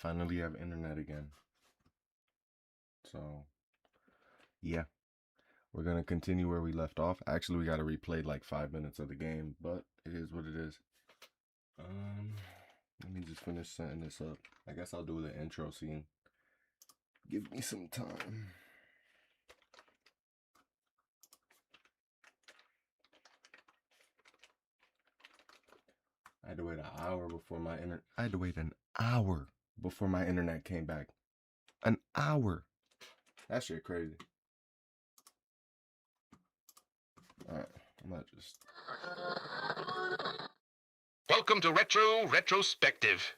finally have internet again. So, yeah, we're gonna continue where we left off. Actually, we gotta replay like 5 minutes of the game, but it is what it is. Let me just finish setting this up. I guess I'll do the intro scene. Give me some time. I had to wait an hour before my internet. I had to wait an hour before my internet came back. An hour. That shit crazy. Alright, I'm not just. Welcome to Retro Retrospective.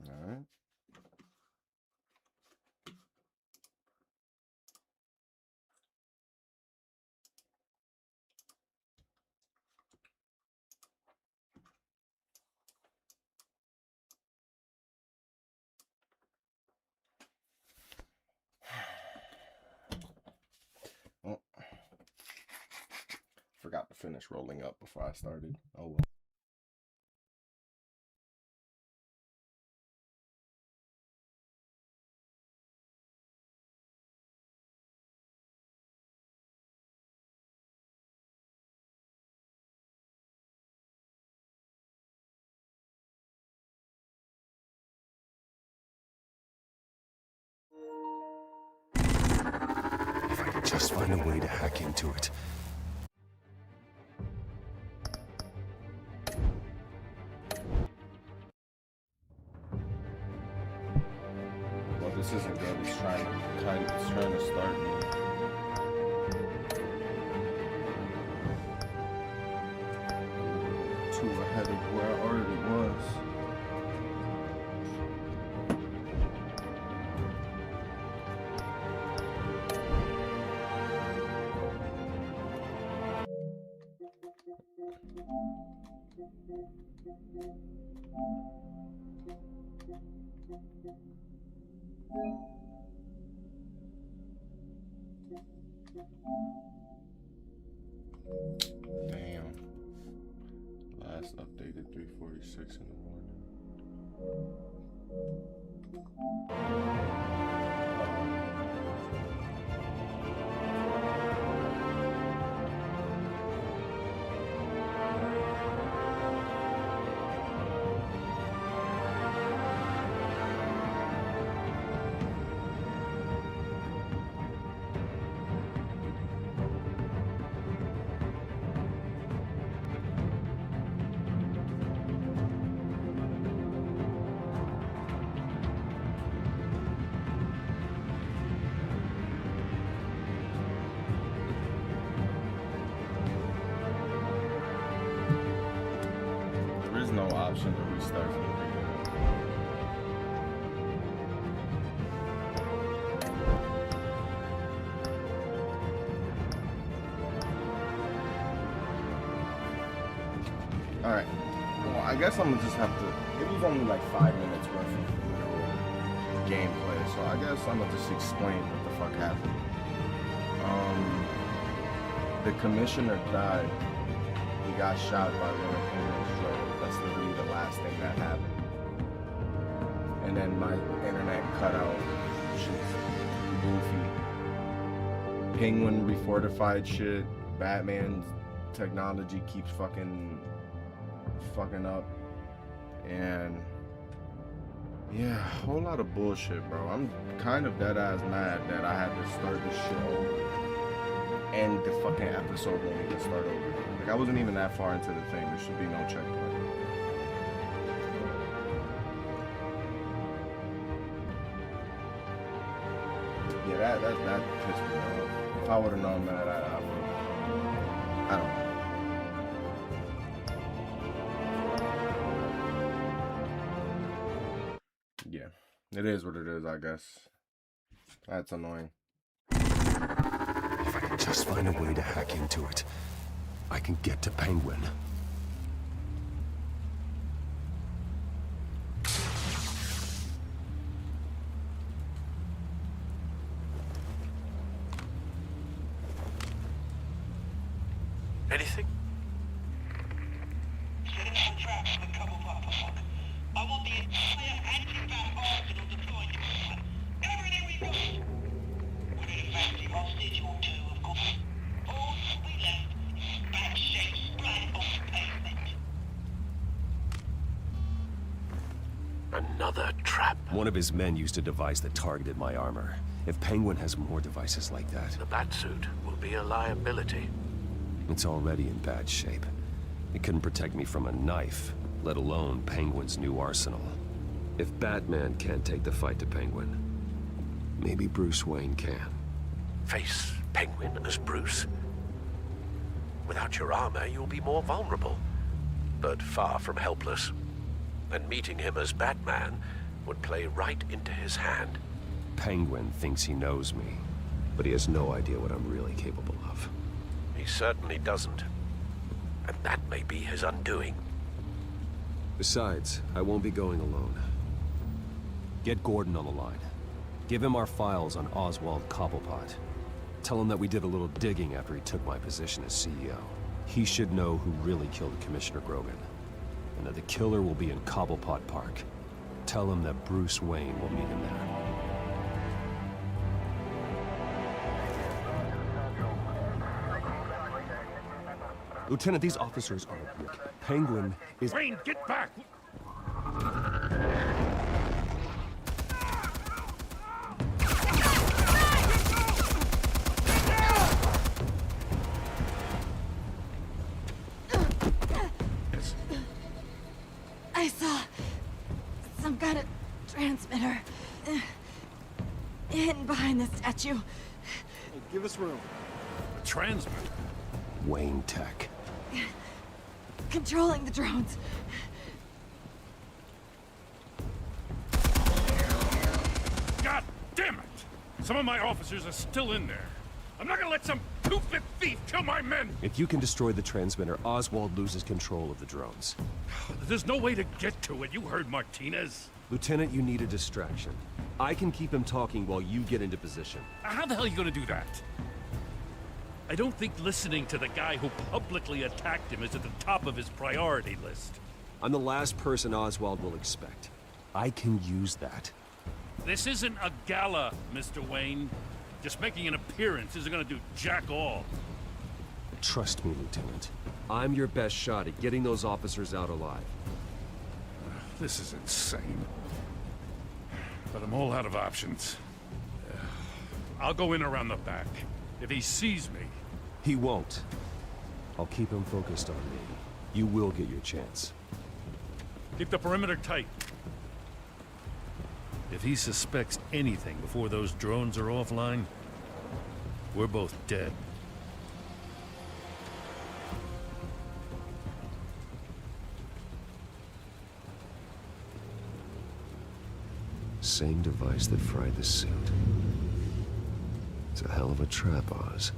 Alright. Oh, forgot to finish rolling up before I started. Oh well. If I could just find a way to hack into it. Well, this isn't good. It's trying to start me. Too ahead of where I already was. Damn. Last updated 3:46 in the morning. There is no option to restart from the beginning. Alright. Well, I guess I'm gonna just have to. It was only like 5 minutes worth of literal gameplay, so I guess I'm gonna just explain what the fuck happened. The commissioner died. He got shot by one of Henry's drones. That's literally the last thing that happened. And then my internet cut out. Shit's goofy. Penguin refortified shit. Batman's technology keeps fucking up. And yeah, a whole lot of bullshit, bro. I'm kind of dead ass mad that I had to start this shit over. And the fucking episode won't even start over. Like, I wasn't even that far into the thing. There should be no checkpoint. Yeah, that pissed me off. If I would have known that, I don't know. Yeah, it is what it is, I guess. That's annoying. If I could just find a way to hack into it, I can get to Penguin. tracks for Cobblepot Park. I want the entire anti-bat arsenal deployed. Everything we've got. We're in a fancy hostage or two, of course. All that we left is bat-shaped splat on the pavement. Another trap. One of his men used a device that targeted my armor. If Penguin has more devices like that, The batsuit will be a liability. it's already in bad shape. It couldn't protect me from a knife, let alone Penguin's new arsenal. If Batman can't take the fight to Penguin, maybe Bruce Wayne can. Face Penguin as Bruce. Without your armor, you'll be more vulnerable, but far from helpless. And meeting him as Batman would play right into his hand. Penguin thinks he knows me, but he has no idea what I'm really capable of. He certainly doesn't. And that may be his undoing. Besides, I won't be going alone. Get Gordon on the line. Give him our files on Oswald Cobblepot. Tell him that we did a little digging after he took my position as CEO. He should know who really killed Commissioner Grogan, and that the killer will be in Cobblepot Park. Tell him that Bruce Wayne will meet him there. Lieutenant, these officers are at work. Penguin is— Wayne, get back! I saw some kind of transmitter hidden behind the statue. Give us room. A transmitter? Wayne Tech. Controlling the drones. God damn it! Some of my officers are still in there. I'm not gonna let some two-bit thief kill my men! If you can destroy the transmitter, Oswald loses control of the drones. There's no way to get to it. You heard Martinez. Lieutenant, you need a distraction. I can keep him talking while you get into position. How the hell are you gonna do that? I don't think listening to the guy who publicly attacked him is at the top of his priority list. I'm the last person Oswald will expect. I can use that. This isn't a gala, Mr. Wayne. Just making an appearance isn't gonna do jack all. Trust me, Lieutenant. I'm your best shot at getting those officers out alive. This is insane. But I'm all out of options. I'll go in around the back. If he sees me... He won't. I'll keep him focused on me. You will get your chance. Keep the perimeter tight. If he suspects anything before those drones are offline, we're both dead. Same device that fried the suit. It's a hell of a trap, Oz.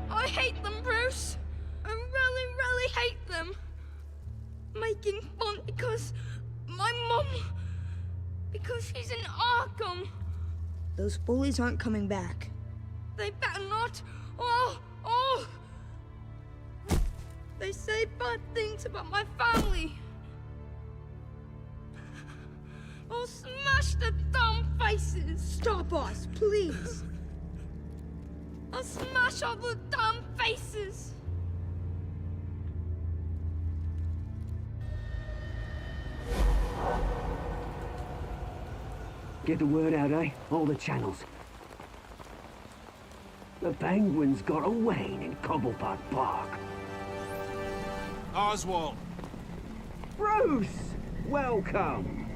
I hate them, Bruce. I really, really hate them. Making fun because my mum... Because she's in Arkham. Those bullies aren't coming back. They better not. Oh! They say bad things about my family. I'll smash the dumb faces. Stop us, please. I'll smash all the dumb faces. Get the word out, eh? All the channels. The Penguin's got a Wayne in Cobblepot Park. Oswald! Bruce! Welcome!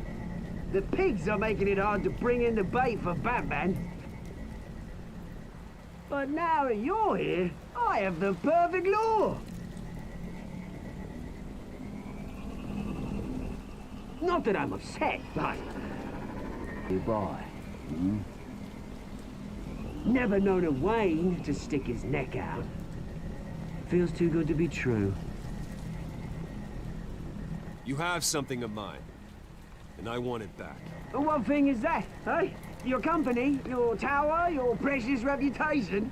The pigs are making it hard to bring in the bait for Batman. But now that you're here, I have the perfect lure. Not that I'm upset, but... Goodbye. Hmm? Never known a Wayne to stick his neck out. Feels too good to be true. You have something of mine, and I want it back. What thing is that, eh? Your company, your tower, your precious reputation?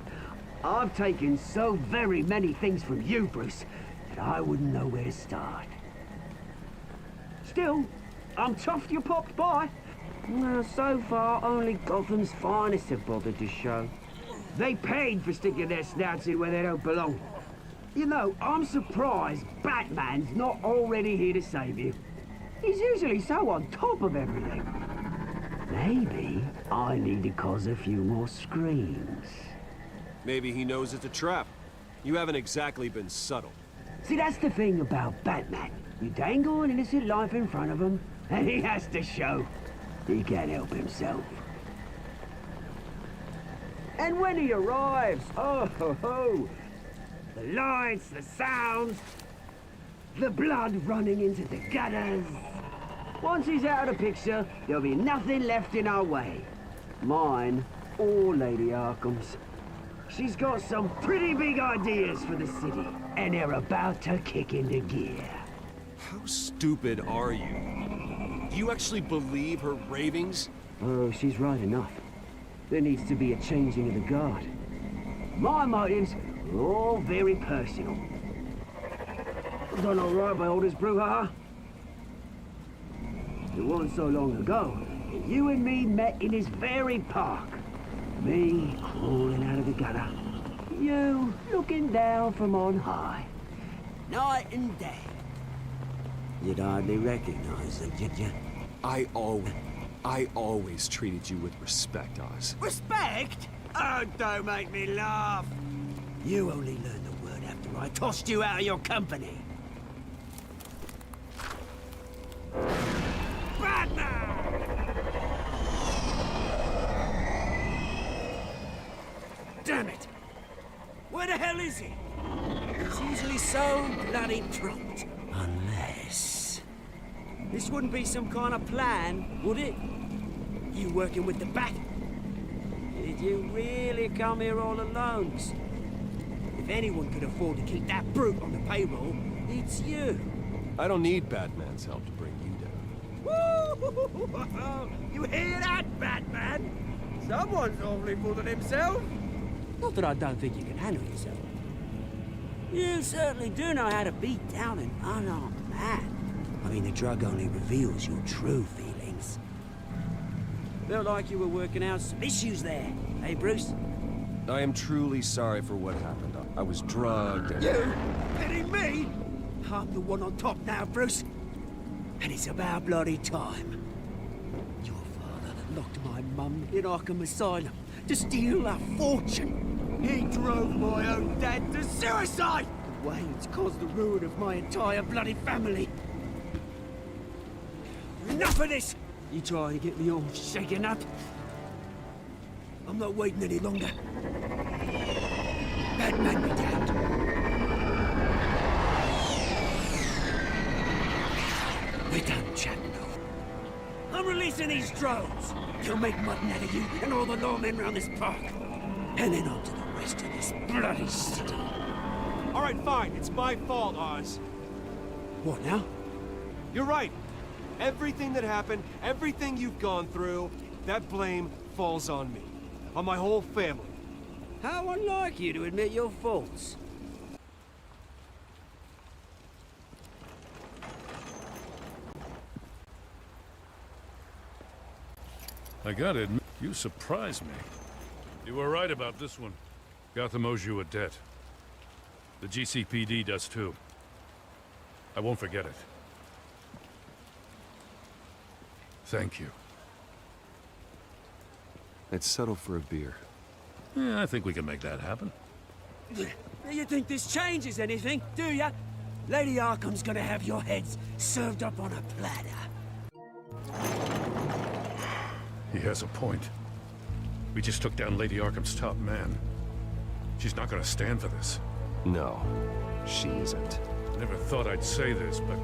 I've taken so very many things from you, Bruce, that I wouldn't know where to start. Still, I'm chuffed you popped by. Well, so far, only Gotham's finest have bothered to show. They paid for sticking their snouts in where they don't belong. You know, I'm surprised Batman's not already here to save you. He's usually so on top of everything. Maybe I need to cause a few more screams. Maybe he knows it's a trap. You haven't exactly been subtle. See, that's the thing about Batman. You dangle an innocent life in front of him, and he has to show he can't help himself. And when he arrives, oh ho ho! The lights, the sounds, the blood running into the gutters. Once he's out of the picture, there'll be nothing left in our way. Mine or Lady Arkham's. She's got some pretty big ideas for the city, and they're about to kick into gear. How stupid are you? Do you actually believe her ravings? Oh, she's right enough. There needs to be a changing of the guard. My motives are all very personal. Done all right by Aldous Brouhaha. It wasn't so long ago that you and me met in this very park. Me crawling out of the gutter. You looking down from on high. Night and day. You'd hardly recognize it, did you? I always treated you with respect, Oz. Respect? Oh, don't make me laugh. You only learned the word after I tossed you out of your company. Batman! Damn it! Where the hell is he? He's usually so bloody prompt. Unless... This wouldn't be some kind of plan, would it? You working with the Bat? Did you really come here all alone? If anyone could afford to keep that brute on the payroll, it's you. I don't need Batman's help to bring you down. Woo! You hear that, Batman? Someone's awfully full of himself. Not that I don't think you can handle yourself. You certainly do know how to beat down an unarmed man. I mean, the drug only reveals your true feelings. Felt like you were working out some issues there, eh, Bruce? I am truly sorry for what happened. I was drugged and... You? Kidding me? I'm the one on top now, Bruce. And it's about bloody time. Your father locked my mum in Arkham Asylum to steal a fortune. He drove my own dad to suicide! The Waynes caused the ruin of my entire bloody family. Enough of this! You trying to get me all shaken up? I'm not waiting any longer. Batman be damned. We're done chatting, though. I'm releasing these drones. You'll make mutton out of you and all the lawmen around this park. And then on to the rest of this bloody city. All right, fine. It's my fault, Oz. What now? You're right. Everything that happened, everything you've gone through, that blame falls on me. On my whole family. How unlike you to admit your faults. I gotta admit, you surprised me. You were right about this one. Gotham owes you a debt. The GCPD does too. I won't forget it. Thank you. Let's settle for a beer. Yeah, I think we can make that happen. You think this changes anything, do ya? Lady Arkham's gonna have your heads served up on a platter. He has a point. We just took down Lady Arkham's top man. She's not gonna stand for this. No, she isn't. Never thought I'd say this, but...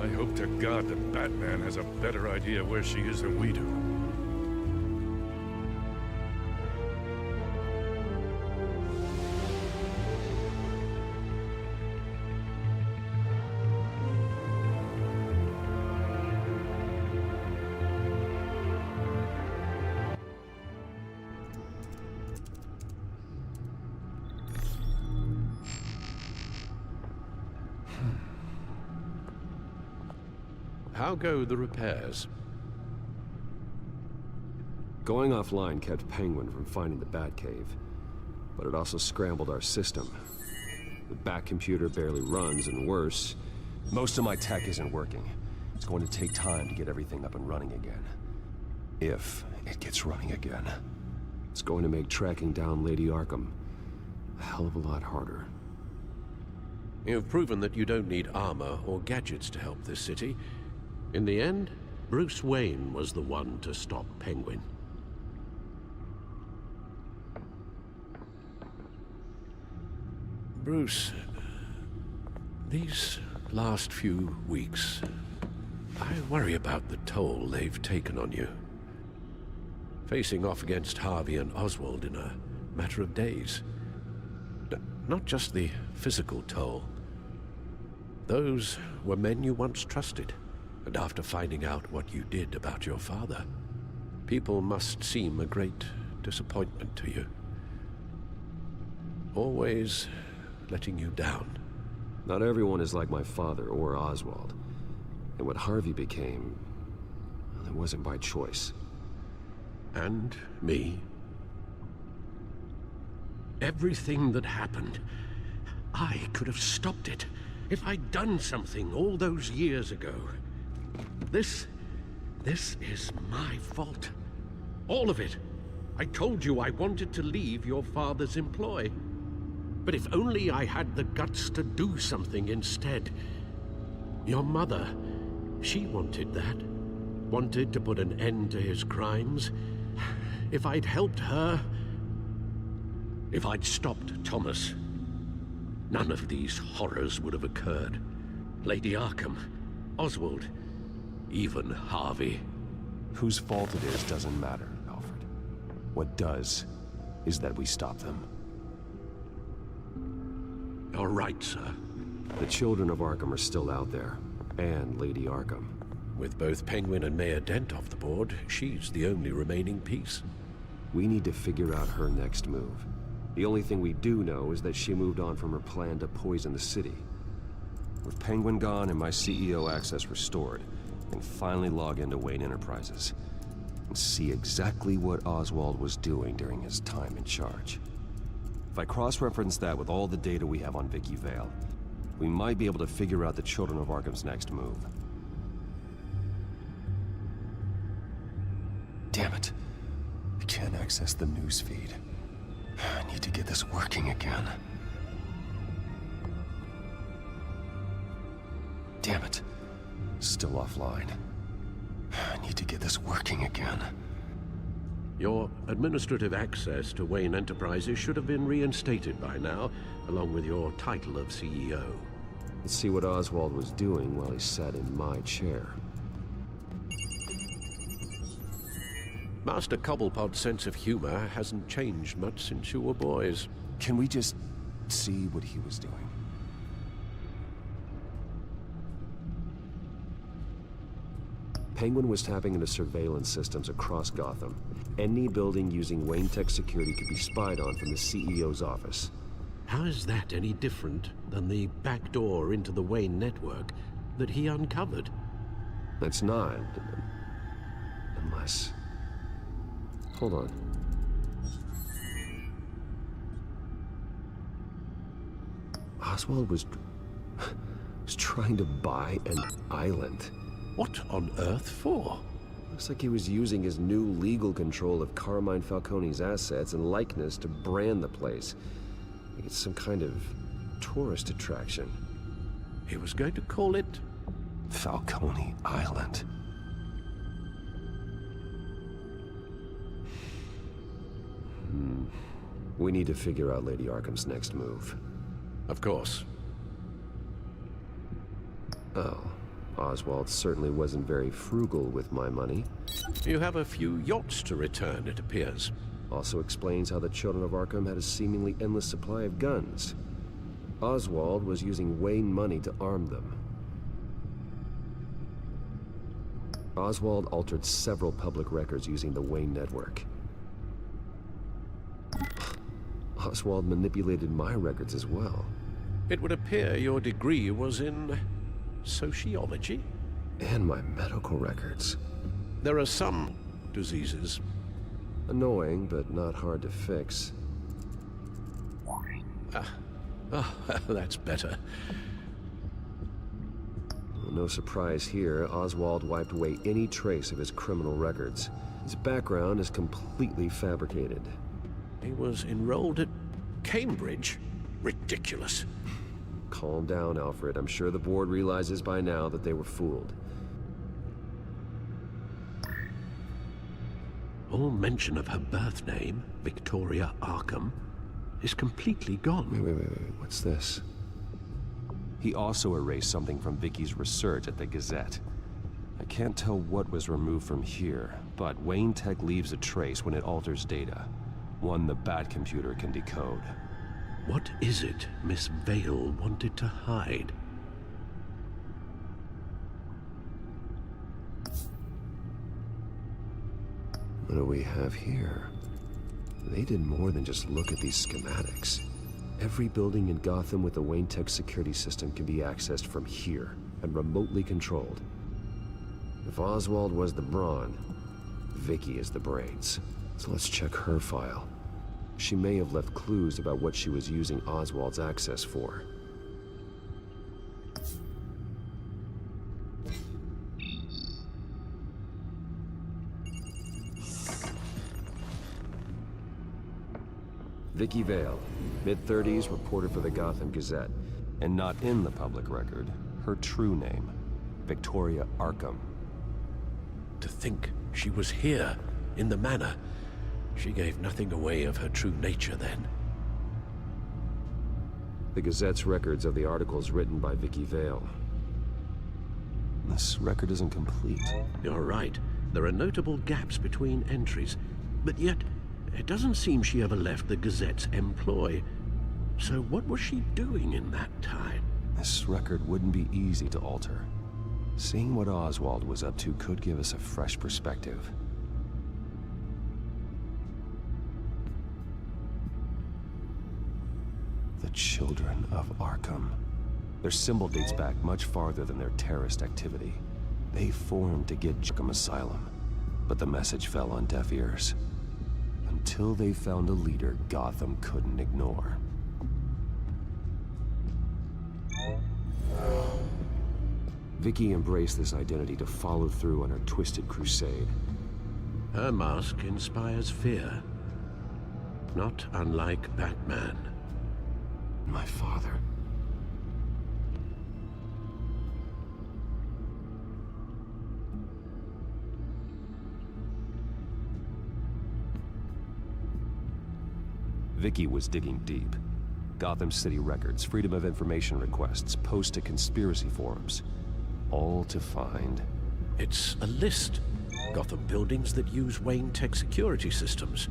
I hope to God that Batman has a better idea where she is than we do. How go the repairs? Going offline kept Penguin from finding the Batcave, but it also scrambled our system. The Bat computer barely runs, and worse, most of my tech isn't working. It's going to take time to get everything up and running again. If it gets running again. It's going to make tracking down Lady Arkham a hell of a lot harder. You've proven that you don't need armor or gadgets to help this city. In the end, Bruce Wayne was the one to stop Penguin. Bruce, these last few weeks, I worry about the toll they've taken on you. Facing off against Harvey and Oswald in a matter of days. Not just the physical toll. Those were men you once trusted. And after finding out what you did about your father, people must seem a great disappointment to you. Always letting you down. Not everyone is like my father or Oswald. And what Harvey became, well, it wasn't by choice. And me. Everything that happened, I could have stopped it if I'd done something all those years ago. This is my fault. All of it. I told you I wanted to leave your father's employ. But if only I had the guts to do something instead. Your mother, she wanted that. Wanted to put an end to his crimes. If I'd helped her, if I'd stopped Thomas, none of these horrors would have occurred. Lady Arkham, Oswald, even Harvey. Whose fault it is doesn't matter, Alfred. What does is that we stop them. You're right, sir. The children of Arkham are still out there, and Lady Arkham. With both Penguin and Mayor Dent off the board, she's the only remaining piece. We need to figure out her next move. The only thing we do know is that she moved on from her plan to poison the city. With Penguin gone and my CEO access restored, I can finally log into Wayne Enterprises and see exactly what Oswald was doing during his time in charge. If I cross-reference that with all the data we have on Vicky Vale, we might be able to figure out the Children of Arkham's next move. Damn it. I can't access the news feed. I need to get this working again. Damn it. Still offline. I need to get this working again. Your administrative access to Wayne Enterprises should have been reinstated by now, along with your title of CEO. Let's see what Oswald was doing while he sat in my chair. Master Cobblepot's sense of humor hasn't changed much since you were boys. Can we just see what he was doing? Penguin was tapping into surveillance systems across Gotham. Any building using Wayne Tech security could be spied on from the CEO's office. How is that any different than the back door into the Wayne network that he uncovered? That's not. Unless... Hold on. Oswald was trying to buy an island. What on earth for? Looks like he was using his new legal control of Carmine Falcone's assets and likeness to brand the place. Like it's some kind of tourist attraction. He was going to call it... Falcone Island. We need to figure out Lady Arkham's next move. Of course. Oh, Oswald certainly wasn't very frugal with my money. You have a few yachts to return, it appears. Also explains how the Children of Arkham had a seemingly endless supply of guns. Oswald was using Wayne money to arm them. Oswald altered several public records using the Wayne network. Oswald manipulated my records as well. It would appear your degree was in sociology? And my medical records. There are some diseases. Annoying, but not hard to fix. That's better. Well, no surprise here, Oswald wiped away any trace of his criminal records. His background is completely fabricated. He was enrolled at Cambridge? Ridiculous. Calm down, Alfred. I'm sure the board realizes by now that they were fooled. All mention of her birth name, Victoria Arkham, is completely gone. Wait. What's this? He also erased something from Vicky's research at the Gazette. I can't tell what was removed from here, but Wayne Tech leaves a trace when it alters data. One the Bat computer can decode. What is it Miss Vale wanted to hide? What do we have here? They did more than just look at these schematics. Every building in Gotham with the Wayne Tech security system can be accessed from here and remotely controlled. If Oswald was the brawn, Vicky is the brains. So let's check her file. She may have left clues about what she was using Oswald's access for. Vicky Vale, mid-30s, reporter for the Gotham Gazette. And not in the public record, her true name, Victoria Arkham. To think she was here, in the manor. She gave nothing away of her true nature then. The Gazette's records of the articles written by Vicky Vale. This record isn't complete. You're right. There are notable gaps between entries, but yet it doesn't seem she ever left the Gazette's employ. So what was she doing in that time? This record wouldn't be easy to alter. Seeing what Oswald was up to could give us a fresh perspective. The Children of Arkham. Their symbol dates back much farther than their terrorist activity. They formed to get Arkham Asylum, but the message fell on deaf ears. Until they found a leader Gotham couldn't ignore. Vicky embraced this identity to follow through on her twisted crusade. Her mask inspires fear. Not unlike Batman. My father. Vicky was digging deep. Gotham City records, Freedom of Information requests, posts to conspiracy forums. All to find... It's a list. Gotham buildings that use Wayne Tech security systems.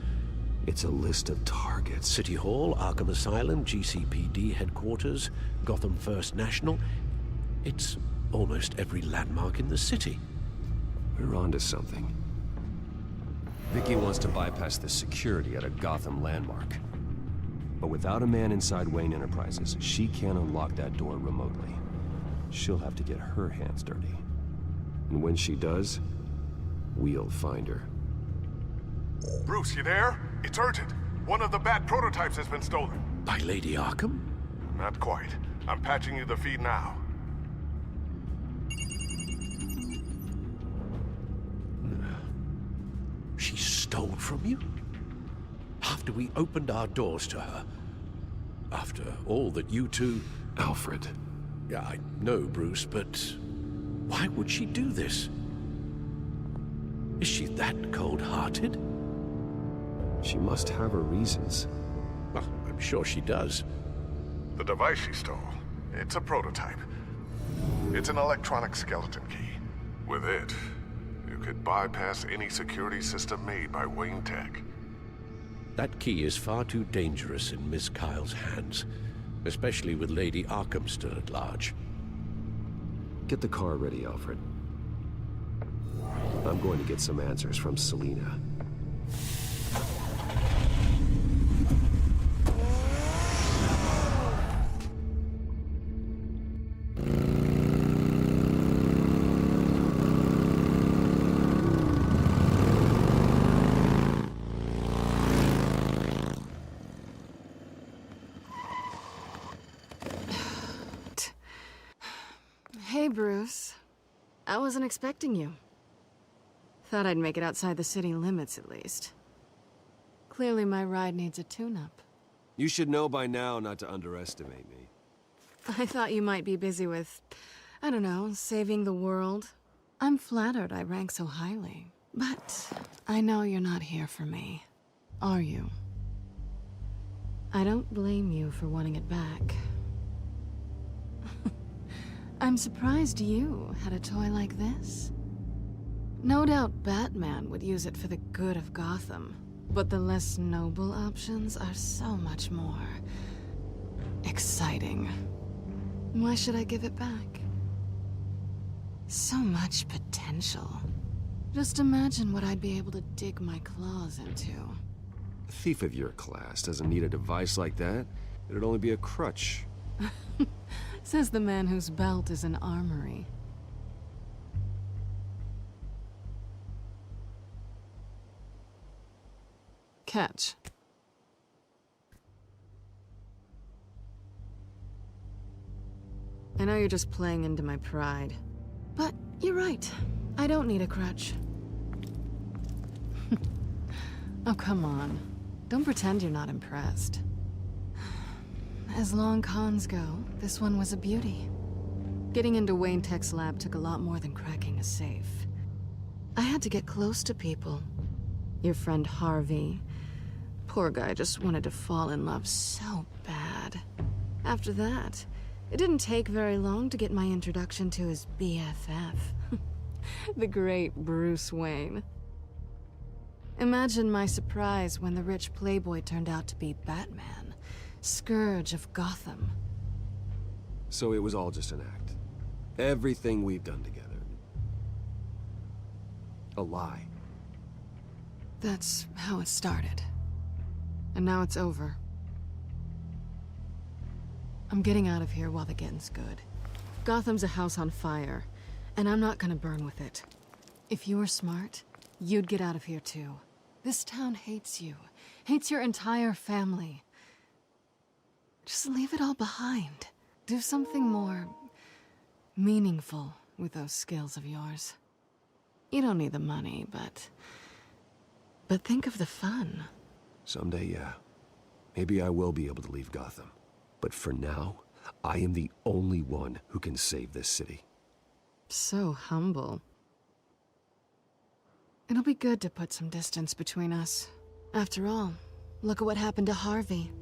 It's a list of targets. City Hall, Arkham Asylum, GCPD headquarters, Gotham First National. It's almost every landmark in the city. We're onto something. Vicky wants to bypass the security at a Gotham landmark. But without a man inside Wayne Enterprises, she can't unlock that door remotely. She'll have to get her hands dirty. And when she does, we'll find her. Bruce, you there? It's urgent. One of the Bat prototypes has been stolen. By Lady Arkham? Not quite. I'm patching you the feed now. She stole from you? After we opened our doors to her? After all that you two... Alfred. Yeah, I know, Bruce, but why would she do this? Is she that cold-hearted? She must have her reasons. Well, I'm sure she does. The device she stole, it's a prototype. It's an electronic skeleton key. With it, you could bypass any security system made by Wayne Tech. That key is far too dangerous in Miss Kyle's hands, especially with Lady Arkham still at large. Get the car ready, Alfred. I'm going to get some answers from Selina. Hey, Bruce. I wasn't expecting you. Thought I'd make it outside the city limits, at least. Clearly my ride needs a tune-up. You should know by now not to underestimate me. I thought you might be busy with, I don't know, saving the world. I'm flattered I rank so highly. But I know you're not here for me, are you? I don't blame you for wanting it back. I'm surprised you had a toy like this. No doubt Batman would use it for the good of Gotham, but the less noble options are so much more exciting. Why should I give it back? So much potential. Just imagine what I'd be able to dig my claws into. A thief of your class doesn't need a device like that. It'd only be a crutch. Says the man whose belt is an armory. Catch. I know you're just playing into my pride, but you're right. I don't need a crutch. Oh, come on. Don't pretend you're not impressed. As long cons go, this one was a beauty. Getting into Wayne Tech's lab took a lot more than cracking a safe. I had to get close to people. Your friend Harvey. Poor guy just wanted to fall in love so bad. After that, it didn't take very long to get my introduction to his BFF. The great Bruce Wayne. Imagine my surprise when the rich playboy turned out to be Batman, Scourge of Gotham. So it was all just an act. Everything we've done together. A lie. That's how it started. And now it's over. I'm getting out of here while the getting's good. Gotham's a house on fire, and I'm not gonna burn with it. If you were smart, you'd get out of here too. This town hates you. Hates your entire family. Just leave it all behind. Do something more meaningful with those skills of yours. You don't need the money, but think of the fun. Someday, yeah. Maybe I will be able to leave Gotham. But for now, I am the only one who can save this city. So humble. It'll be good to put some distance between us. After all, look at what happened to Harvey.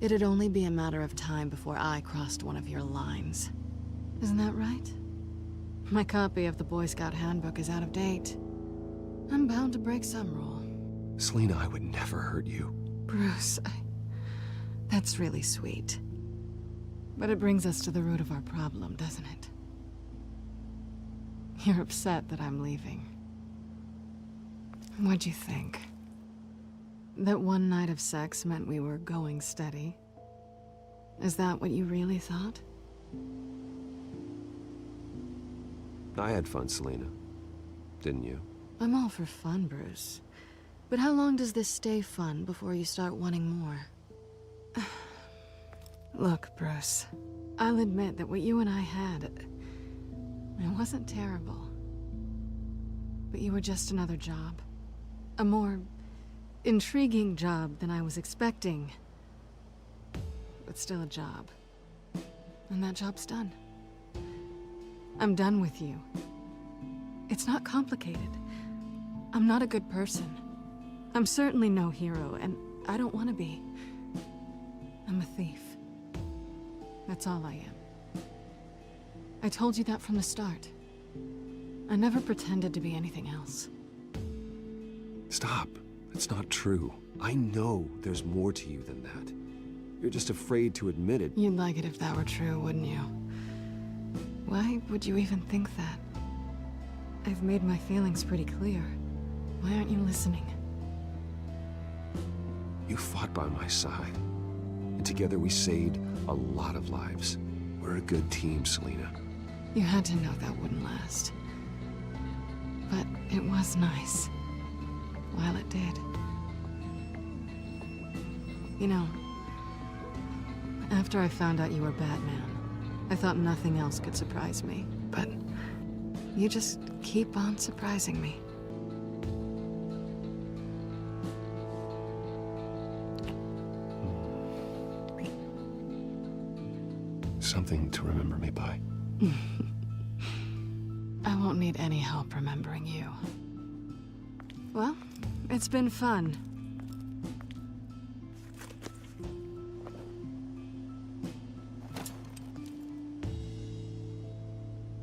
It'd only be a matter of time before I crossed one of your lines. Isn't that right? My copy of the Boy Scout Handbook is out of date. I'm bound to break some rule. Selina, I would never hurt you. Bruce, that's really sweet. But it brings us to the root of our problem, doesn't it? You're upset that I'm leaving. What'd you think? That one night of sex meant we were going steady? Is that what you really thought? I had fun, Selina. Didn't you? I'm all for fun, Bruce. But how long does this stay fun before you start wanting more? Look, Bruce. I'll admit that what you and I had, it wasn't terrible. But you were just another job. A more intriguing job than I was expecting. But still a job. And that job's done. I'm done with you. It's not complicated. I'm not a good person. I'm certainly no hero, and I don't want to be. I'm a thief. That's all I am. I told you that from the start. I never pretended to be anything else. Stop. That's not true. I know there's more to you than that. You're just afraid to admit it. You'd like it if that were true, wouldn't you? Why would you even think that? I've made my feelings pretty clear. Why aren't you listening? You fought by my side. And together we saved a lot of lives. We're a good team, Selina. You had to know that wouldn't last. But it was nice. While it did. You know, after I found out you were Batman, I thought nothing else could surprise me. But you just keep on surprising me. Something to remember me by. I won't need any help remembering you. Well, it's been fun.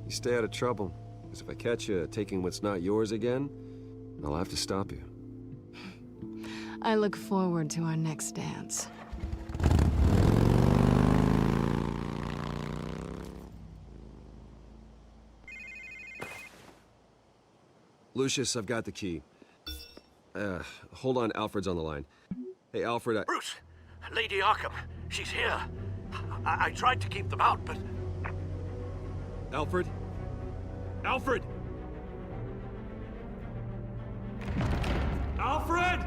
You stay out of trouble, because if I catch you taking what's not yours again, I'll have to stop you. I look forward to our next dance. Lucius, I've got the key. Hold on, Alfred's on the line. Hey, Alfred, Bruce! Lady Arkham, she's here. I tried to keep them out, but... Alfred? Alfred! Alfred!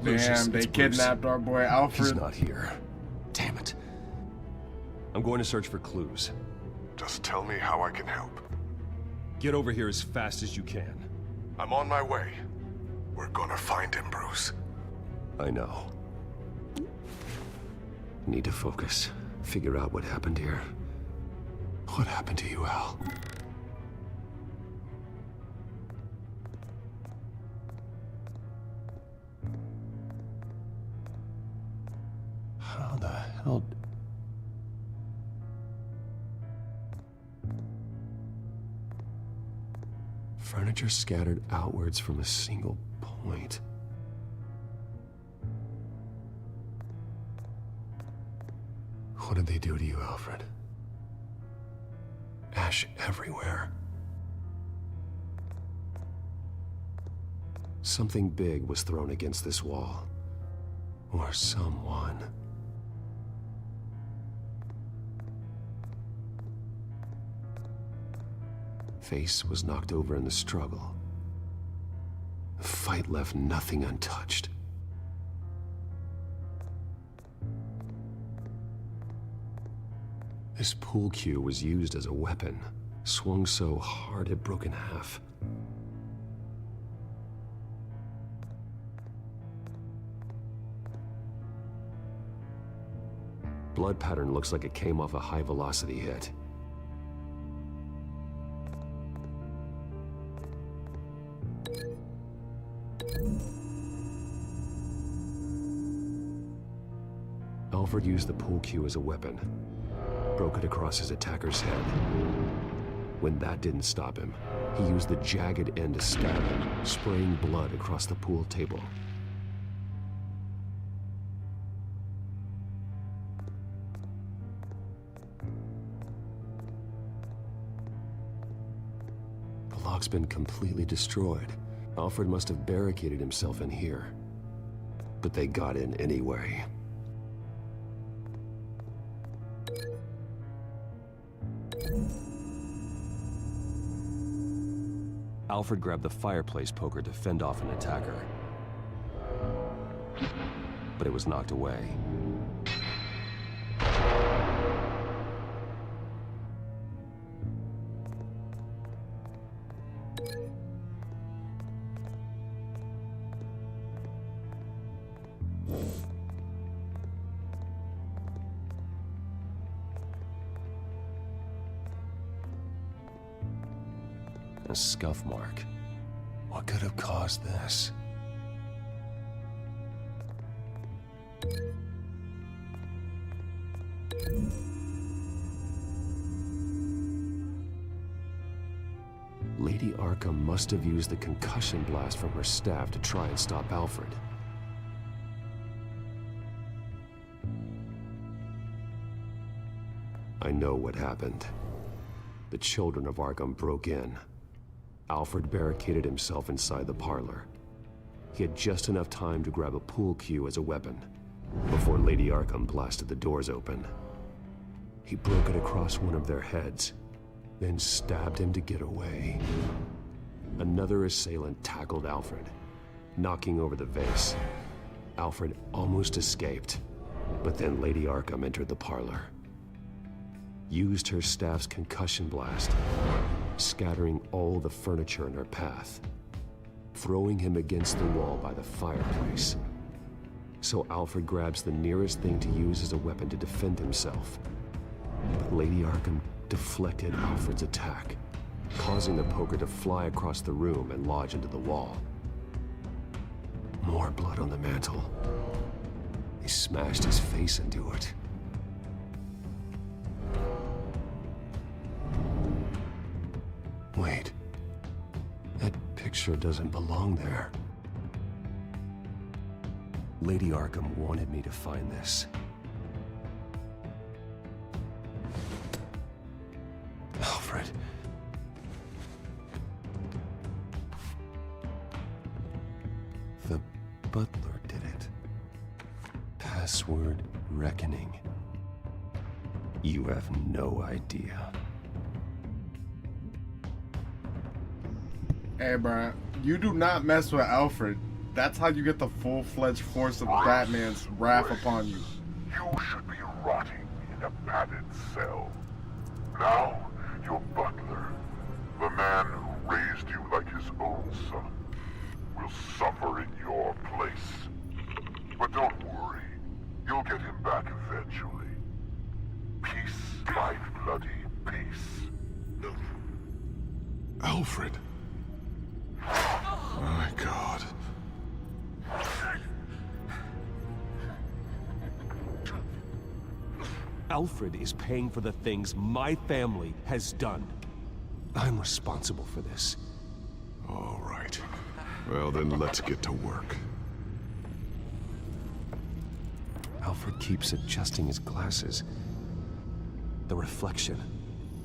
Lucius, Damn, they it's Bruce. kidnapped our boy Alfred. He's not here. Damn it. I'm going to search for clues. Just tell me how I can help. Get over here as fast as you can. I'm on my way. We're gonna find him, Bruce. I know. Need to focus. Figure out what happened here. What happened to you, Al? How the hell... Furniture scattered outwards from a single point. What did they do to you, Alfred? Ash everywhere. Something big was thrown against this wall. Or someone. Face was knocked over in the struggle. The fight left nothing untouched. This pool cue was used as a weapon, swung so hard it broke in half. Blood pattern looks like it came off a high-velocity hit. Alfred used the pool cue as a weapon. Broke it across his attacker's head. When that didn't stop him, he used the jagged end to stab him, spraying blood across the pool table. The lock's been completely destroyed. Alfred must have barricaded himself in here. But they got in anyway. Alfred grabbed the fireplace poker to fend off an attacker. But it was knocked away. A scuff mark. What could have caused this? Lady Arkham must have used the concussion blast from her staff to try and stop Alfred. I know what happened. The children of Arkham broke in. Alfred barricaded himself inside the parlor. He had just enough time to grab a pool cue as a weapon before Lady Arkham blasted the doors open. He broke it across one of their heads, then stabbed him to get away. Another assailant tackled Alfred, knocking over the vase. Alfred almost escaped, but then Lady Arkham entered the parlor. Used her staff's concussion blast, scattering all the furniture in her path, throwing him against the wall by the fireplace. So Alfred grabs the nearest thing to use as a weapon to defend himself. But Lady Arkham deflected Alfred's attack, causing the poker to fly across the room and lodge into the wall. More blood on the mantle. They smashed his face into it. Wait. That picture doesn't belong there. Lady Arkham wanted me to find this. Alfred. The butler did it. Password reckoning. You have no idea. Hey, bro, you do not mess with Alfred. That's how you get the full-fledged force of Batman's wrath upon you. You should be rotting in a padded cell. Now, your butler, the man who raised you like his own son, will suffer in your place. But don't worry, you'll get him back eventually. Peace, my bloody peace. Alfred. My God. Alfred is paying for the things my family has done. I'm responsible for this. All right. Well, then let's get to work. Alfred keeps adjusting his glasses. The reflection.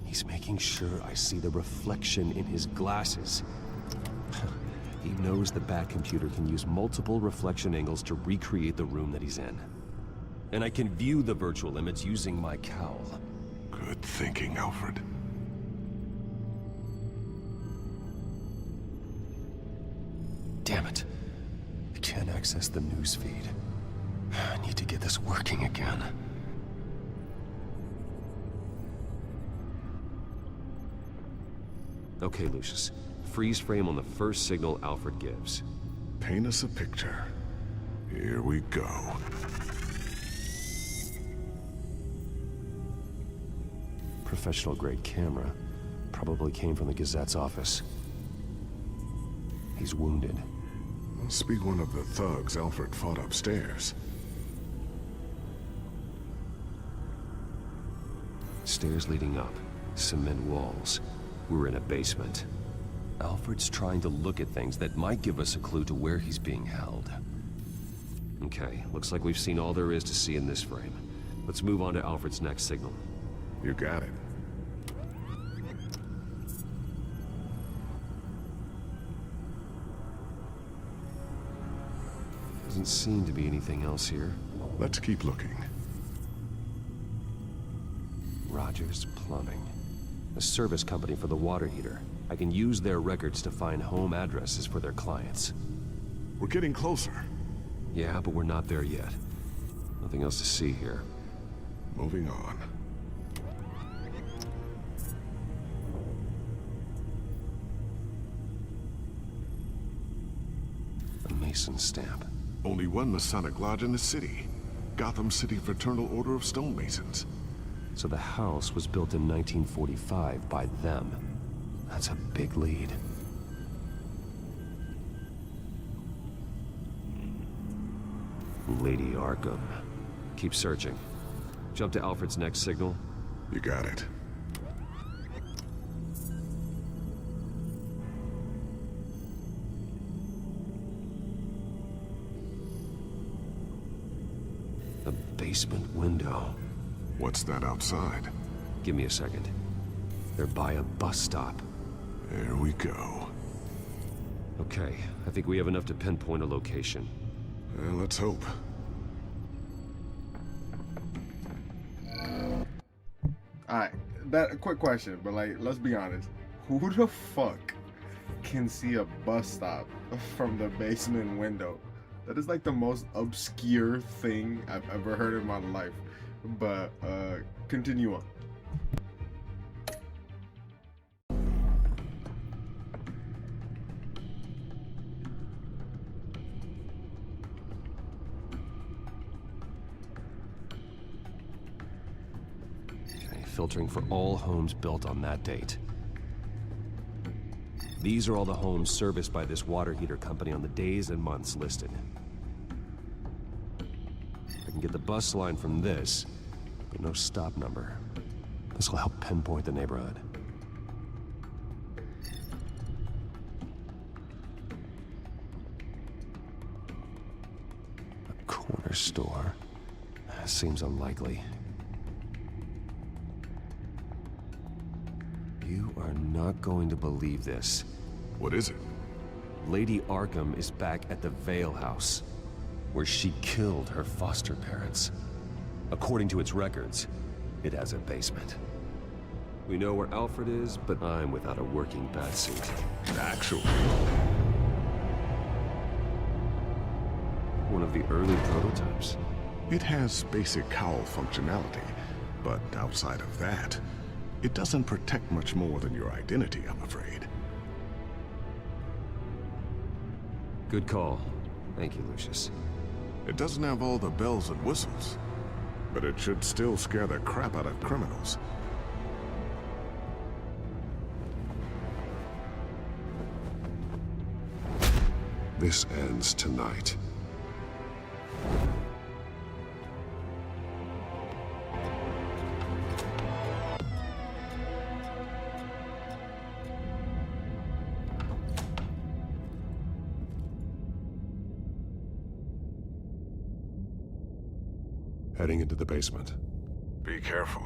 He's making sure I see the reflection in his glasses. He knows the Batcomputer can use multiple reflection angles to recreate the room that he's in. And I can view the virtual image using my cowl. Good thinking, Alfred. Damn it. I can't access the news feed. I need to get this working again. Okay, Lucius. Freeze frame on the first signal Alfred gives. Paint us a picture. Here we go. Professional-grade camera. Probably came from the Gazette's office. He's wounded. Must be one of the thugs Alfred fought upstairs. Stairs leading up. Cement walls. We're in a basement. Alfred's trying to look at things that might give us a clue to where he's being held. Okay, looks like we've seen all there is to see in this frame. Let's move on to Alfred's next signal. You got it. Doesn't seem to be anything else here. Let's keep looking. Rogers Plumbing. A service company for the water heater. I can use their records to find home addresses for their clients. We're getting closer. Yeah, but we're not there yet. Nothing else to see here. Moving on. A Mason stamp. Only one Masonic lodge in the city. Gotham City Fraternal Order of Stonemasons. So the house was built in 1945 by them. That's a big lead. Lady Arkham. Keep searching. Jump to Alfred's next signal. You got it. The basement window. What's that outside? Give me a second. They're by a bus stop. There we go. Okay, I think we have enough to pinpoint a location. Well, let's hope. Alright, that a quick question, but like, let's be honest. Who the fuck can see a bus stop from the basement window? That is like the most obscure thing I've ever heard in my life. But continue on. Filtering for all homes built on that date. These are all the homes serviced by this water heater company on the days and months listed. I can get the bus line from this, but no stop number. This will help pinpoint the neighborhood. A corner store? Seems unlikely. You are not going to believe this. What is it? Lady Arkham is back at the Vale House, where she killed her foster parents. According to its records, it has a basement. We know where Alfred is, but I'm without a working batsuit. Actually. One of the early prototypes. It has basic cowl functionality, but outside of that, it doesn't protect much more than your identity, I'm afraid. Good call. Thank you, Lucius. It doesn't have all the bells and whistles, but it should still scare the crap out of criminals. This ends tonight. Heading into the basement. Be careful.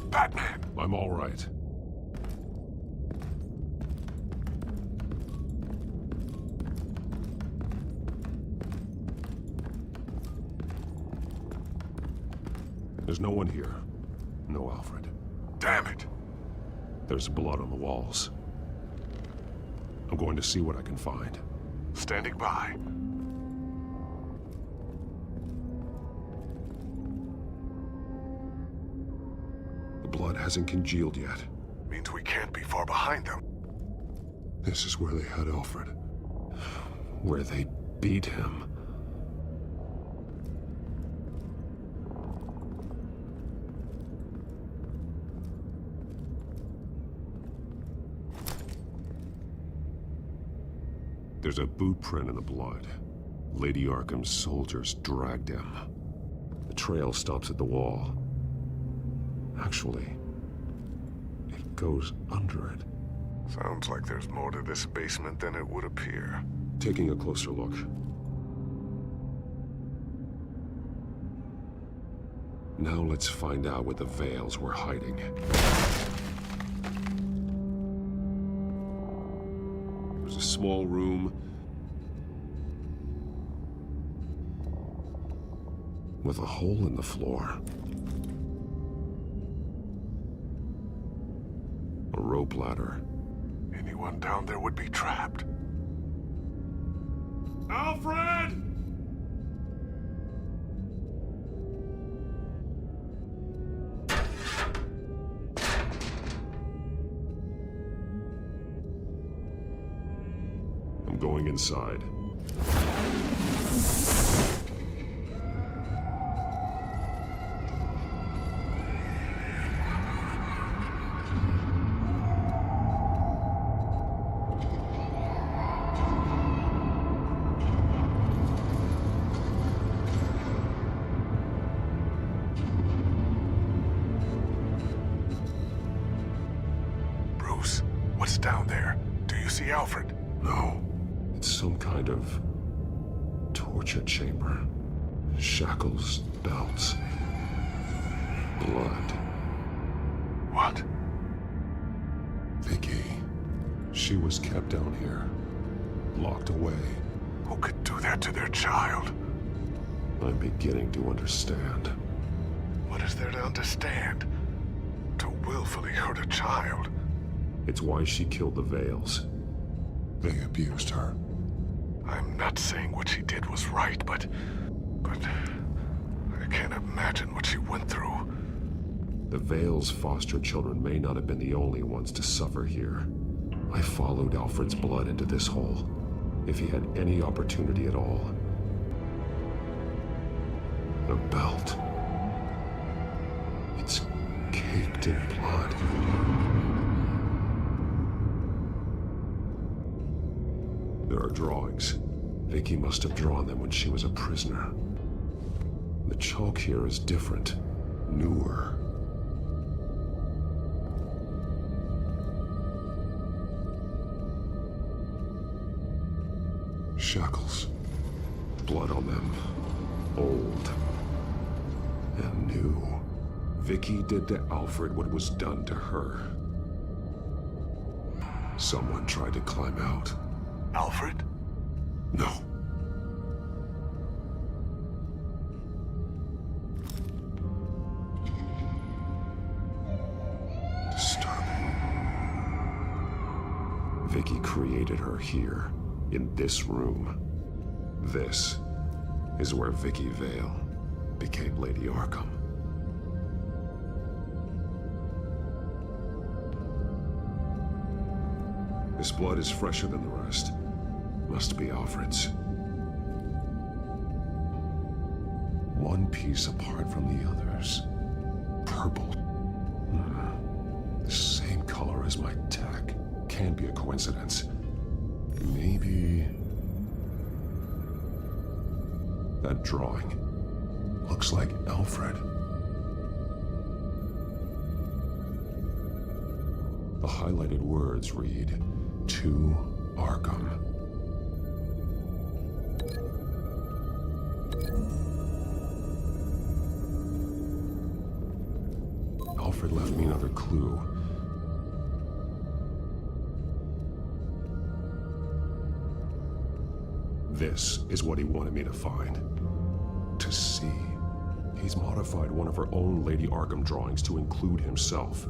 Batman! I'm all right. There's no one here. No Alfred. Damn it! There's blood on the walls. I'm going to see what I can find. Standing by. The blood hasn't congealed yet. Means we can't be far behind them. This is where they had Alfred. Where they beat him. There's a boot print in the blood. Lady Arkham's soldiers dragged him. The trail stops at the wall. Actually, it goes under it. Sounds like there's more to this basement than it would appear. Taking a closer look. Now let's find out what the Vales were hiding. There's a small room with a hole in the floor. A rope ladder. Anyone down there would be trapped. Alfred! I'm going inside. No. It's some kind of torture chamber. Shackles, belts, blood. What? Vicky. She was kept down here. Locked away. Who could do that to their child? I'm beginning to understand. What is there to understand? To willfully hurt a child? It's why she killed the Veils. They abused her. I'm not saying what she did was right, but I can't imagine what she went through. The Veils' foster children may not have been the only ones to suffer here. I followed Alfred's blood into this hole. If he had any opportunity at all. The belt. It's caked in blood. There are drawings. Vicky must have drawn them when she was a prisoner. The chalk here is different, newer. Shackles. Blood on them. Old. And new. Vicky did to Alfred what was done to her. Someone tried to climb out. Alfred? No. Disturbing. Vicky created her here, in this room. This is where Vicky Vale became Lady Arkham. This blood is fresher than the rest. Must be Alfred's. One piece apart from the others. Purple. The same color as my tech. Can't be a coincidence. Maybe... That drawing looks like Alfred. The highlighted words read, "To Arkham." Alfred left me another clue. This is what he wanted me to find. To see. He's modified one of her own Lady Arkham drawings to include himself.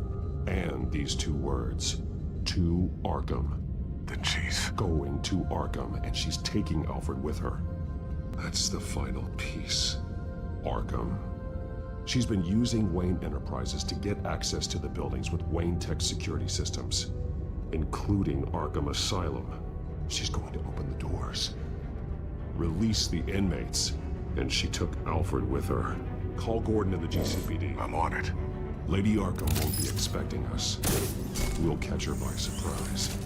And these two words. To Arkham. Then she's going to Arkham, and she's taking Alfred with her. That's the final piece. Arkham. She's been using Wayne Enterprises to get access to the buildings with Wayne Tech security systems, including Arkham Asylum. She's going to open the doors, release the inmates, and she took Alfred with her. Call Gordon and the GCPD. I'm on it. Lady Arkham won't be expecting us. We'll catch her by surprise.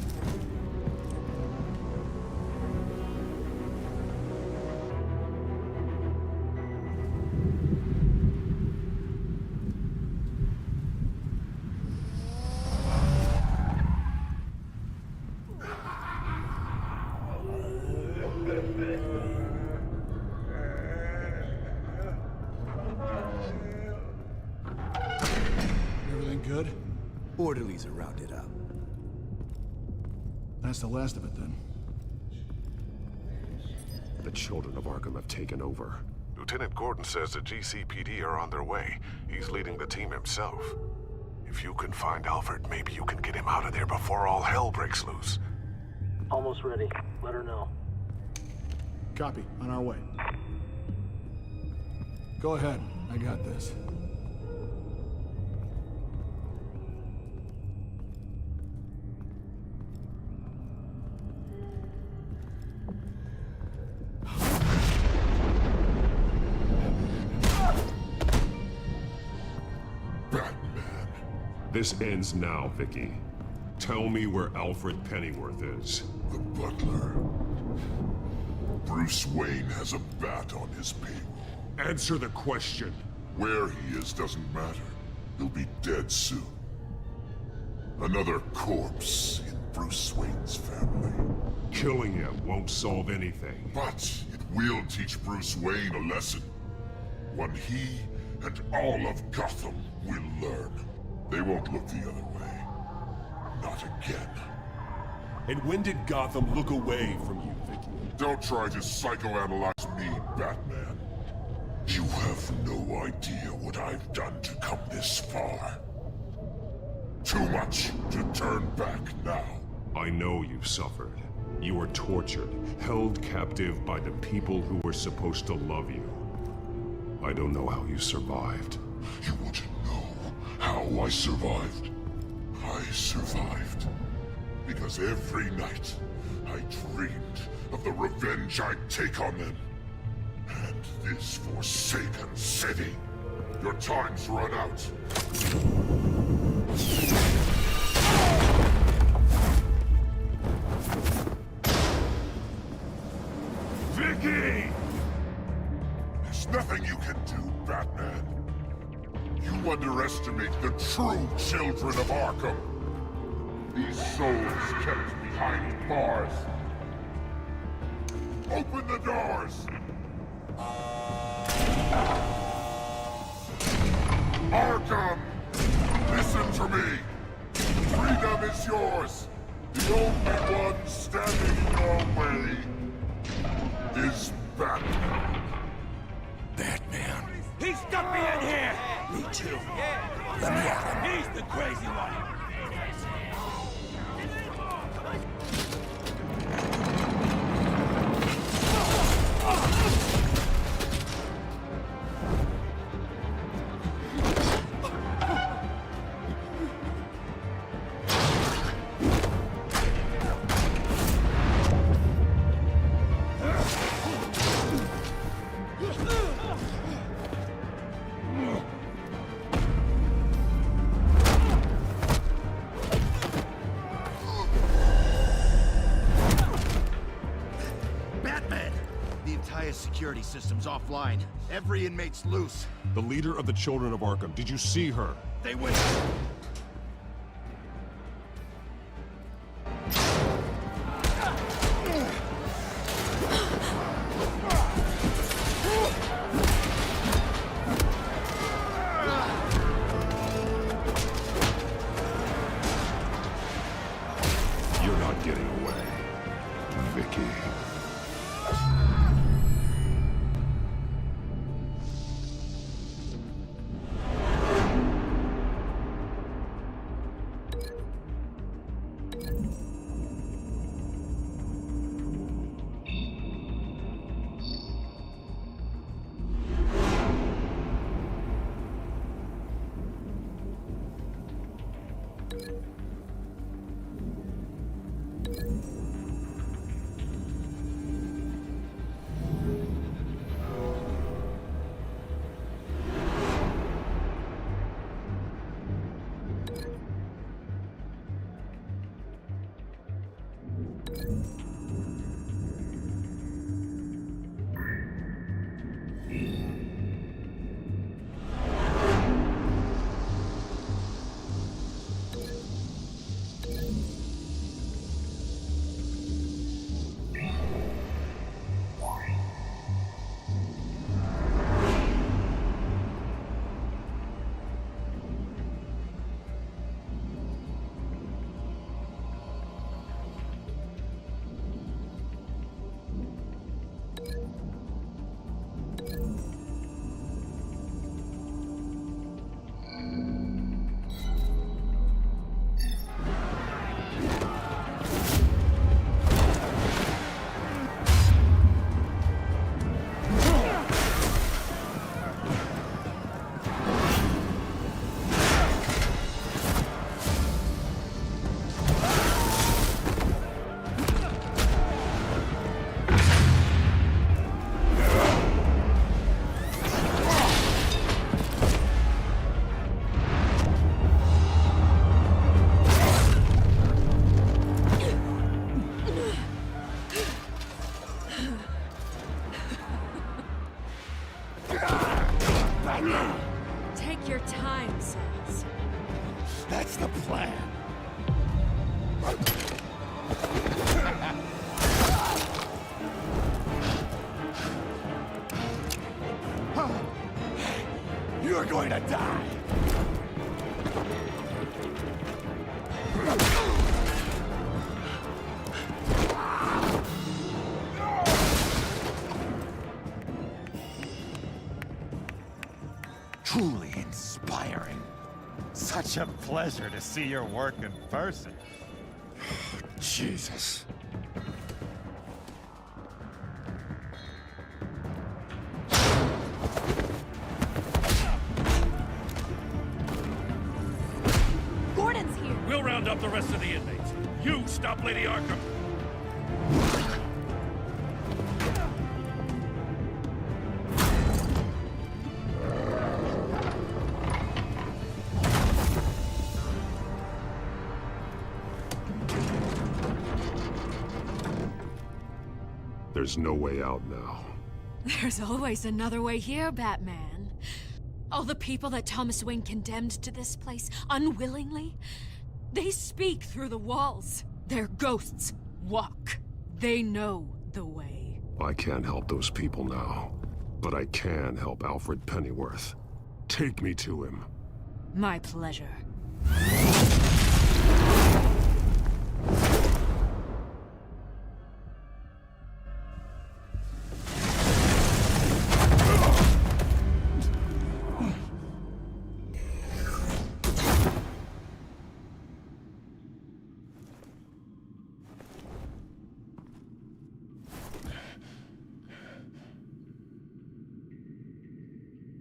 Everything good? Orderlies are rounded up. That's the last of it, then. The children of Arkham have taken over. Lieutenant Gordon says the GCPD are on their way. He's leading the team himself. If you can find Alfred, maybe you can get him out of there before all hell breaks loose. Almost ready. Let her know. Copy. On our way. Go ahead. I got this. This ends now, Vicky. Tell me where Alfred Pennyworth is. The butler. Bruce Wayne has a bat on his payroll. Answer the question. Where he is doesn't matter. He'll be dead soon. Another corpse in Bruce Wayne's family. Killing him won't solve anything. But it will teach Bruce Wayne a lesson. One he and all of Gotham will learn. They won't look the other way. Not again. And when did Gotham look away from you, Vicky? Don't try to psychoanalyze me, Batman. You have no idea what I've done to come this far. Too much to turn back now. I know you've suffered. You were tortured, held captive by the people who were supposed to love you. I don't know how you survived. You want to know how I survived? I survived because every night I dreamed of the revenge I'd take on them. And this forsaken city. Your time's run out. Vicky! There's nothing you can do, Batman. You underestimate the true children of Arkham. These souls kept behind bars. Open the doors! Arkham! Listen to me! Freedom is yours! The only one standing in your way is Batman. Batman. He stuck me in here! Me too. Let me at him. He's the crazy one. Security system's offline. Every inmate's loose. The leader of the Children of Arkham, did you see her? They went. You're not getting away, Vicky. going to die! Truly inspiring. Such a pleasure to see your work in person. Jesus. Gordon's here. We'll round up the rest of the inmates. You stop Lady Arkham. There's no way out now. There's always another way here, Batman. All the people that Thomas Wayne condemned to this place unwillingly, they speak through the walls. Their ghosts walk. They know the way. I can't help those people now, but I can help Alfred Pennyworth. Take me to him. My pleasure.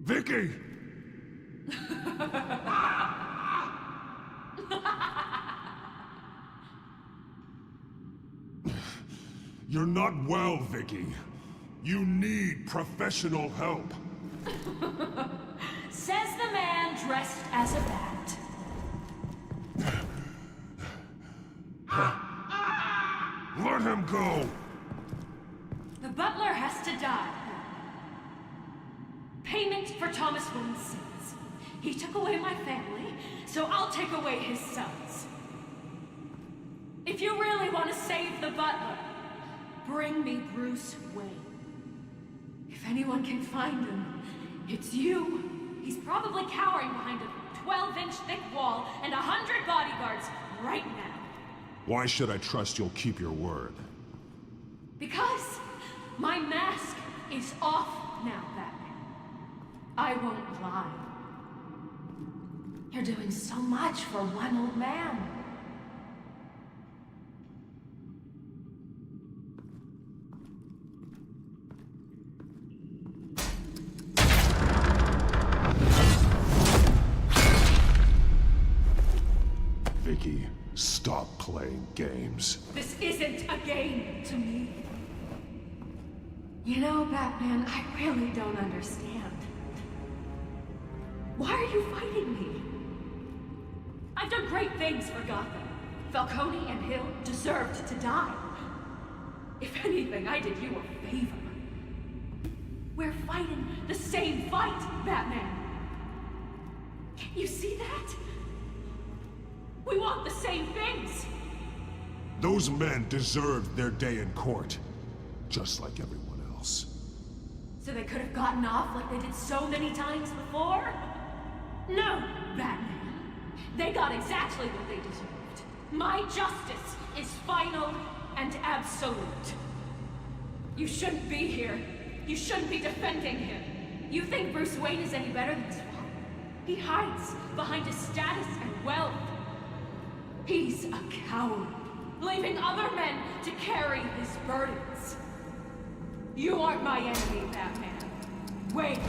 Vicky! You're not well, Vicky. You need professional help. Says the man dressed as a bat. Let him go! The butler has to die. Payment for Thomas Wayne's sins. He took away my family, so I'll take away his sons. If you really want to save the butler, bring me Bruce Wayne. If anyone can find him, it's you. He's probably cowering behind a 12-inch thick wall and 100 bodyguards right now. Why should I trust you'll keep your word? Because my mask is off now, Batman. I won't lie. You're doing so much for one old man. Vicky, stop playing games. This isn't a game to me. You know, Batman, I really don't understand. Why are you fighting me? I've done great things for Gotham. Falcone and Hill deserved to die. If anything, I did you a favor. We're fighting the same fight, Batman. Can you see that? We want the same things. Those men deserved their day in court, just like everyone else. So they could have gotten off like they did so many times before? No, Batman. They got exactly what they deserved. My justice is final and absolute. You shouldn't be here. You shouldn't be defending him. You think Bruce Wayne is any better than his father? He hides behind his status and wealth. He's a coward, leaving other men to carry his burdens. You aren't my enemy, Batman. Wait.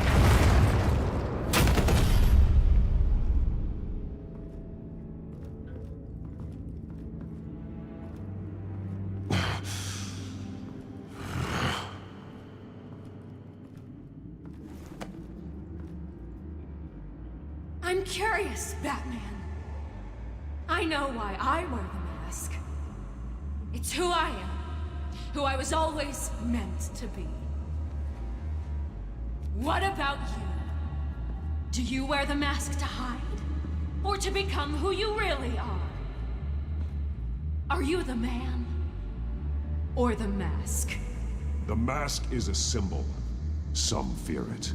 I'm curious, Batman. I know why I wear the mask. It's who I am. Who I was always meant to be. What about you? Do you wear the mask to hide? Or to become who you really are? Are you the man? Or the mask? The mask is a symbol. Some fear it.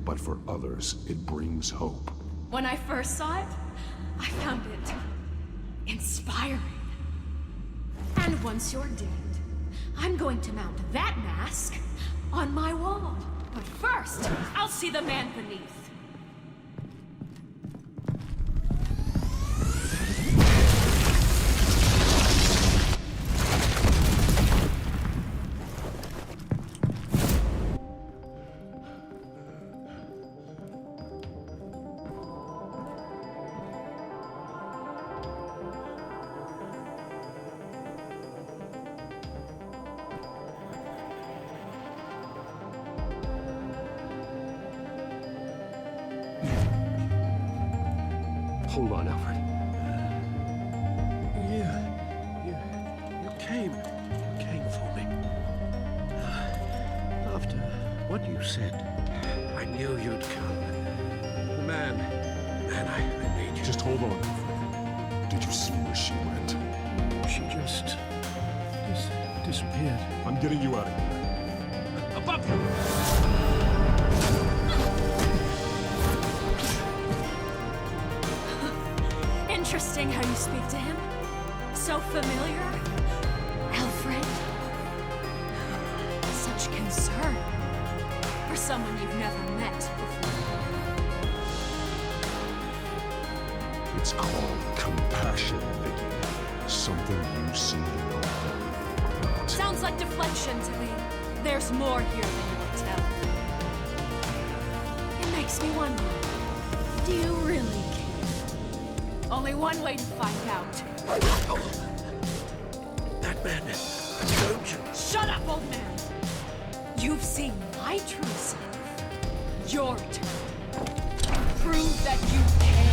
but for others, it brings hope. When I first saw it, I found it inspiring. And once you're dead, I'm going to mount that mask on my wall. But first, I'll see the man beneath. Hold on, Alfred. You came for me. After what you said, I knew you'd come. Man, I need you. Just hold on, Alfred. Did you see where she went? She just disappeared. I'm getting you out of here. Above you! Interesting how you speak to him. So familiar. Alfred. Such concern for someone you've never met before. It's called compassion, Vicky. Something you see no one. Sounds like deflection to me. There's more here than you can tell. It makes me wonder, do you really care? Only one way to find out. That man, don't you? Shut up, old man! You've seen my true self. Your turn. Prove that you can.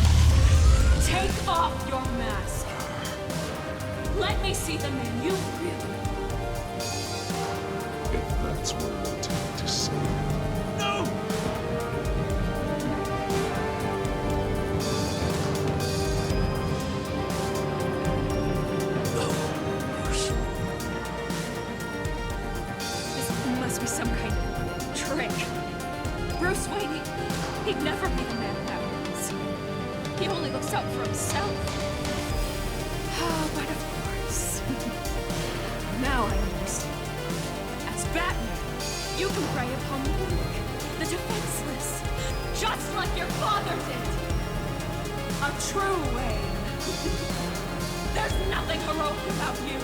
Take off your mask. Let me see the man you really are. If that's what it will take to save you. No! This must be some kind of trick. Bruce Wayne, he'd never be the man that was. He only looks out for himself. Oh, but of course. Now I understand. As Batman, you can prey upon the weak, the defenseless, just like your father did. A true Wayne. There's nothing heroic about you.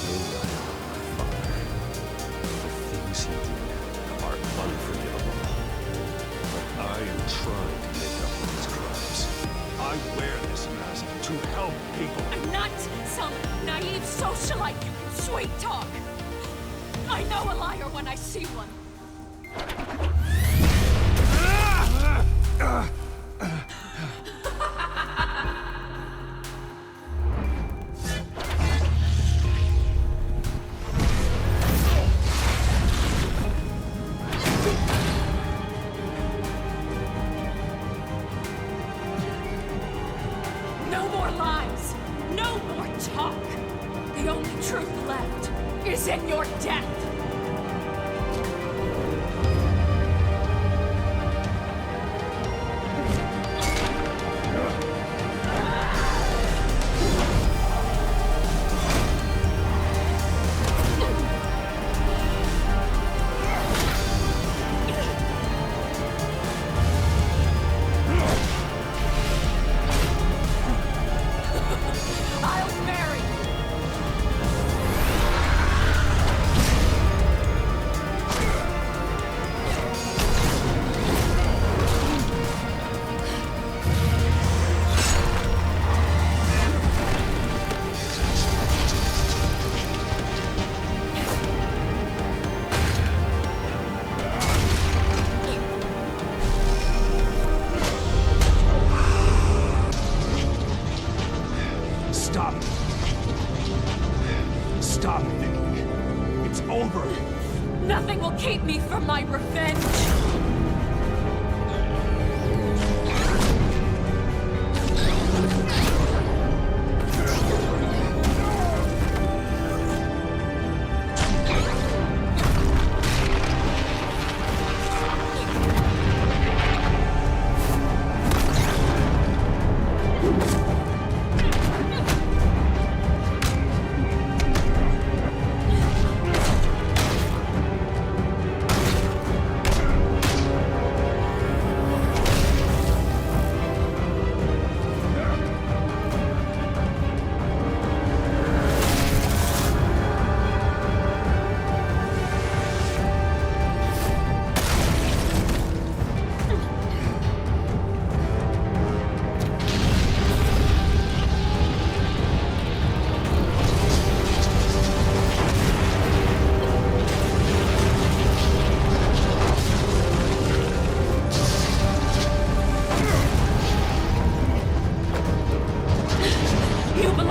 You're right, my father. The things he did are unforgivable. But I am trying to make up for his crimes. I wear this mask to help people. I'm not some naive socialite you can sweet talk. I know a liar when I see one. No more lies. No more talk. The only truth left is in your death. I'll marry you. Stop. Stop, Vicky. It's over. Nothing will keep me from my revenge.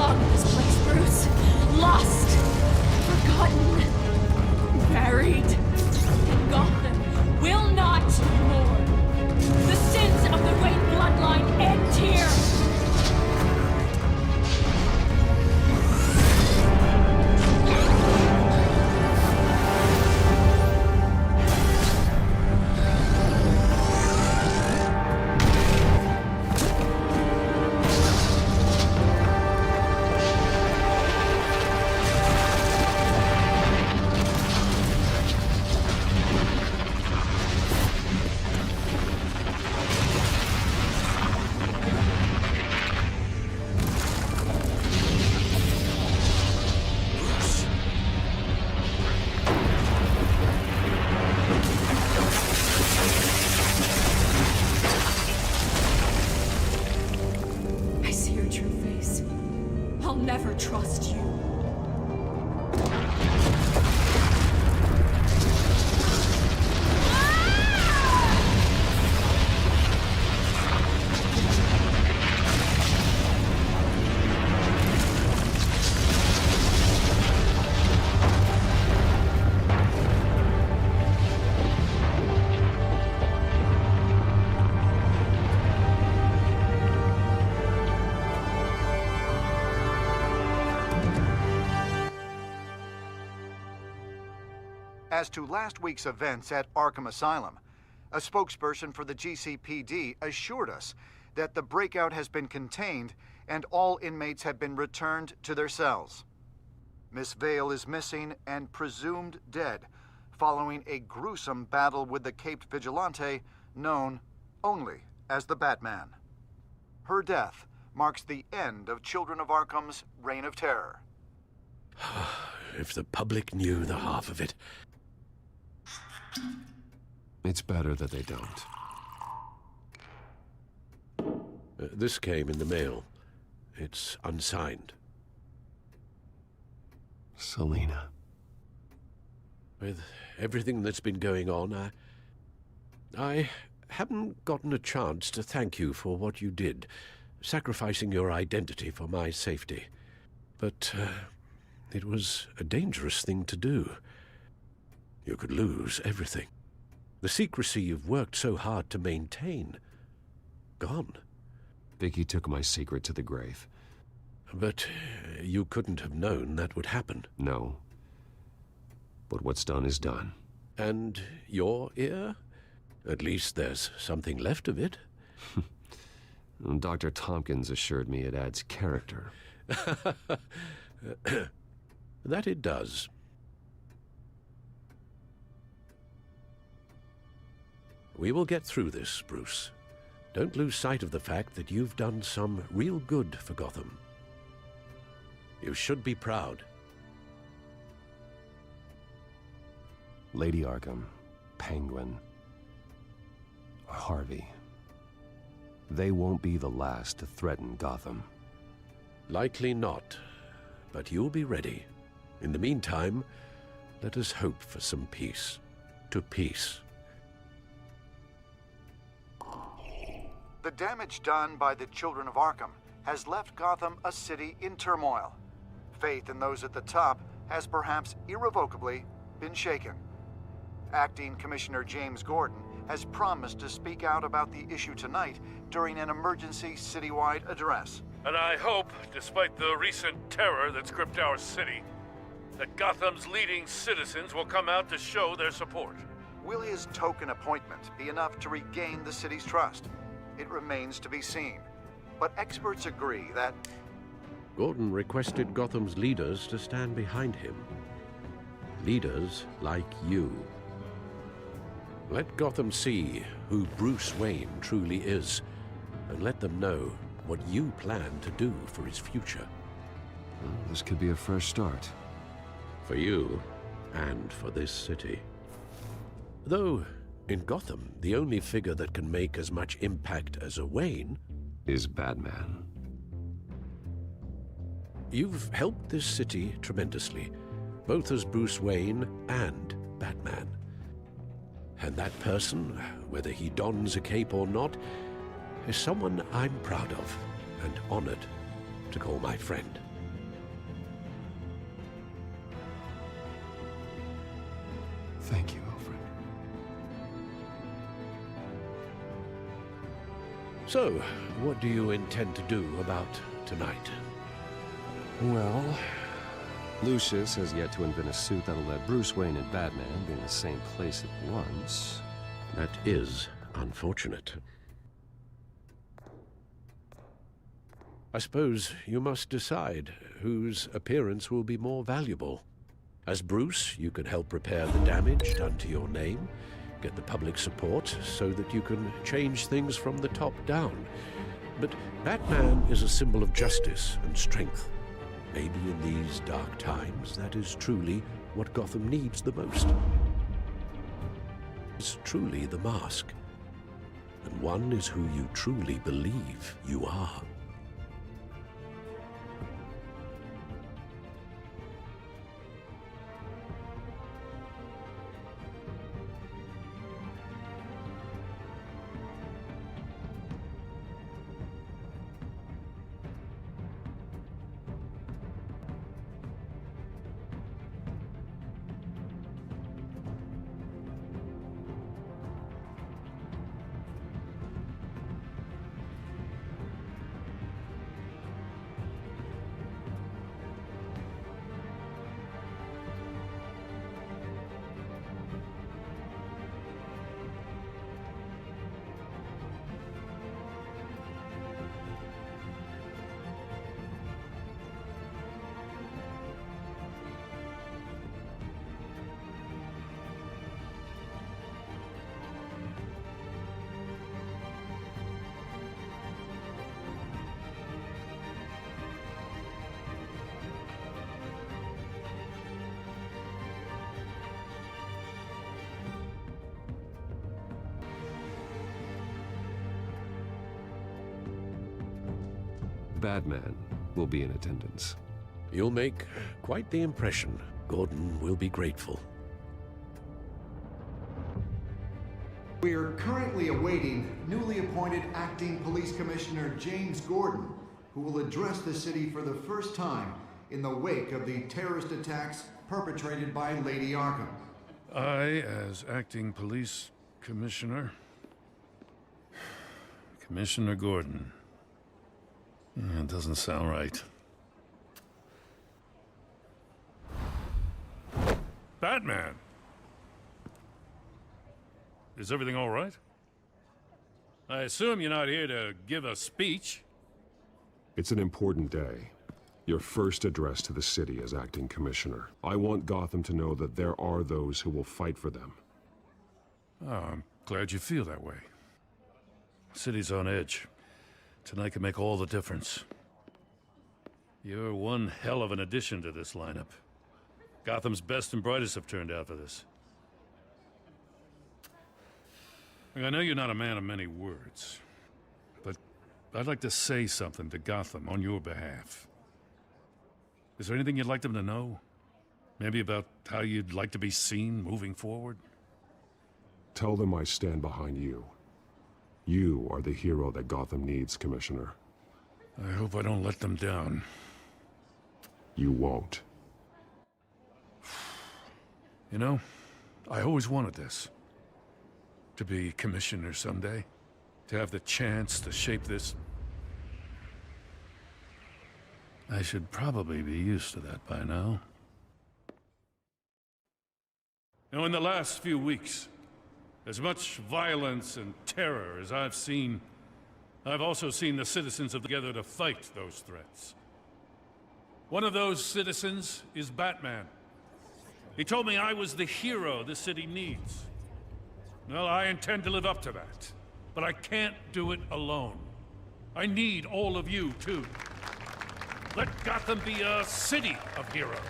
belong in this place, Bruce. Lost, forgotten, buried. And Gotham will not mourn. The sins of the Wayne bloodline end here. Never trust you. As to last week's events at Arkham Asylum, a spokesperson for the GCPD assured us that the breakout has been contained and all inmates have been returned to their cells. Miss Vale is missing and presumed dead following a gruesome battle with the caped vigilante known only as the Batman. Her death marks the end of Children of Arkham's reign of terror. If the public knew the half of it. It's better that they don't. This came in the mail. It's unsigned. Selina. With everything that's been going on, I haven't gotten a chance to thank you for what you did, sacrificing your identity for my safety. But it was a dangerous thing to do. You could lose everything. The secrecy you've worked so hard to maintain. Gone. Vicky took my secret to the grave. But you couldn't have known that would happen. No. But what's done is done. And your ear? At least there's something left of it. Dr. Tompkins assured me it adds character. That it does. We will get through this, Bruce. Don't lose sight of the fact that you've done some real good for Gotham. You should be proud. Lady Arkham, Penguin, Harvey. They won't be the last to threaten Gotham. Likely not, but you'll be ready. In the meantime, let us hope for some peace. To peace. The damage done by the Children of Arkham has left Gotham a city in turmoil. Faith in those at the top has perhaps irrevocably been shaken. Acting Commissioner James Gordon has promised to speak out about the issue tonight during an emergency citywide address. And I hope, despite the recent terror that's gripped our city, that Gotham's leading citizens will come out to show their support. Will his token appointment be enough to regain the city's trust? It remains to be seen. But experts agree that Gordon requested Gotham's leaders to stand behind him. Leaders like you. Let Gotham see who Bruce Wayne truly is, and let them know what you plan to do for his future. Well, this could be a fresh start. For you, and for this city. Though, in Gotham, the only figure that can make as much impact as a Wayne is Batman. You've helped this city tremendously, both as Bruce Wayne and Batman. And that person, whether he dons a cape or not, is someone I'm proud of and honored to call my friend. Thank you, Alfred. So, what do you intend to do about tonight? Well, Lucius has yet to invent a suit that'll let Bruce Wayne and Batman be in the same place at once. That is unfortunate. I suppose you must decide whose appearance will be more valuable. As Bruce, you can help repair the damage done to your name, get the public support so that you can change things from the top down. But Batman is a symbol of justice and strength. Maybe in these dark times, that is truly what Gotham needs the most. It's truly the mask. And one is who you truly believe you are. Batman will be in attendance. You'll make quite the impression. Gordon will be grateful. We are currently awaiting newly appointed Acting Police Commissioner James Gordon, who will address the city for the first time in the wake of the terrorist attacks perpetrated by Lady Arkham. I, as Acting Police Commissioner... Commissioner Gordon. It doesn't sound right. Batman! Is everything all right? I assume you're not here to give a speech. It's an important day. Your first address to the city as acting commissioner. I want Gotham to know that there are those who will fight for them. Oh, I'm glad you feel that way. The city's on edge. Tonight can make all the difference. You're one hell of an addition to this lineup. Gotham's best and brightest have turned out for this. I know you're not a man of many words, but I'd like to say something to Gotham on your behalf. Is there anything you'd like them to know? Maybe about how you'd like to be seen moving forward? Tell them I stand behind you. You are the hero that Gotham needs, Commissioner. I hope I don't let them down. You won't. You know, I always wanted this. To be commissioner someday. To have the chance to shape this. I should probably be used to that by now. You know, in the last few weeks, as much violence and terror as I've seen, I've also seen the citizens of together to fight those threats. One of those citizens is Batman. He told me I was the hero this city needs. Well, I intend to live up to that. But I can't do it alone. I need all of you, too. Let Gotham be a city of heroes.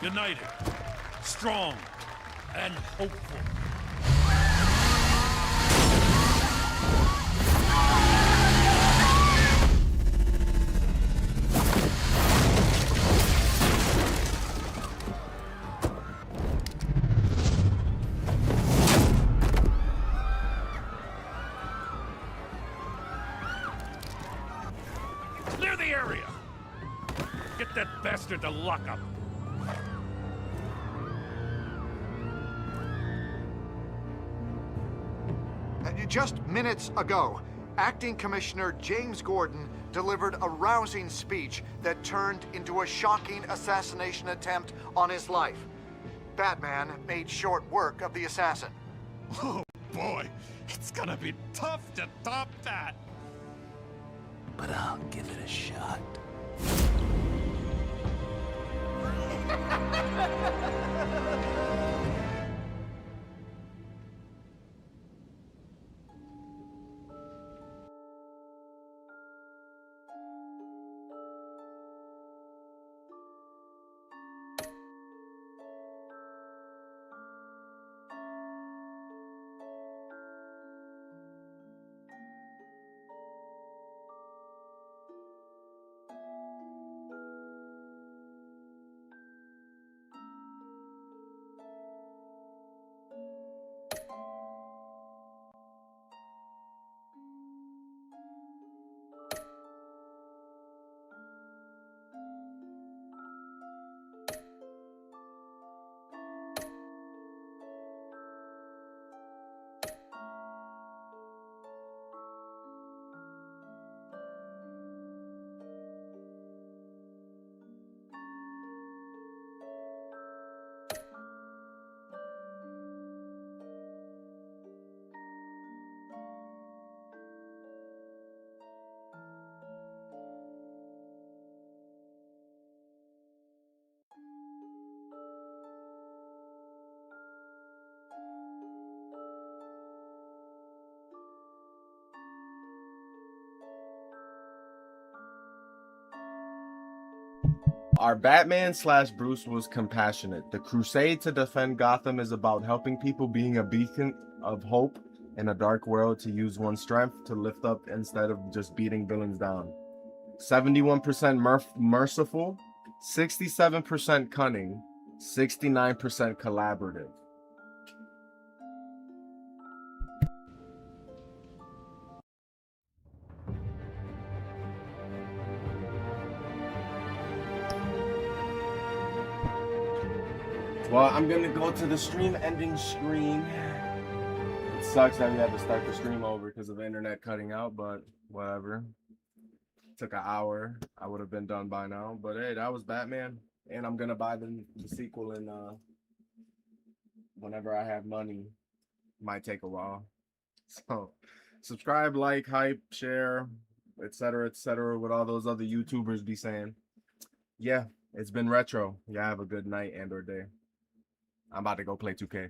United, strong, and hopeful. Clear the area! Get that bastard to lock up! Just minutes ago, Acting Commissioner James Gordon delivered a rousing speech that turned into a shocking assassination attempt on his life. Batman made short work of the assassin. Oh boy, it's gonna be tough to top that. But I'll give it a shot. Our Batman / Bruce was compassionate. The crusade to defend Gotham is about helping people, being a beacon of hope in a dark world, to use one's strength to lift up instead of just beating villains down. 71% merciful, 67% cunning, 69% collaborative. Well, I'm gonna go to the stream ending screen. It sucks that we had to start the stream over because of the internet cutting out, but whatever. Took an hour. I would have been done by now. But hey, that was Batman. And I'm gonna buy the sequel in whenever I have money. Might take a while. So subscribe, like, hype, share, etc., what all those other YouTubers be saying. Yeah, it's been Retro. Y'all have a good night and or day. I'm about to go play 2K.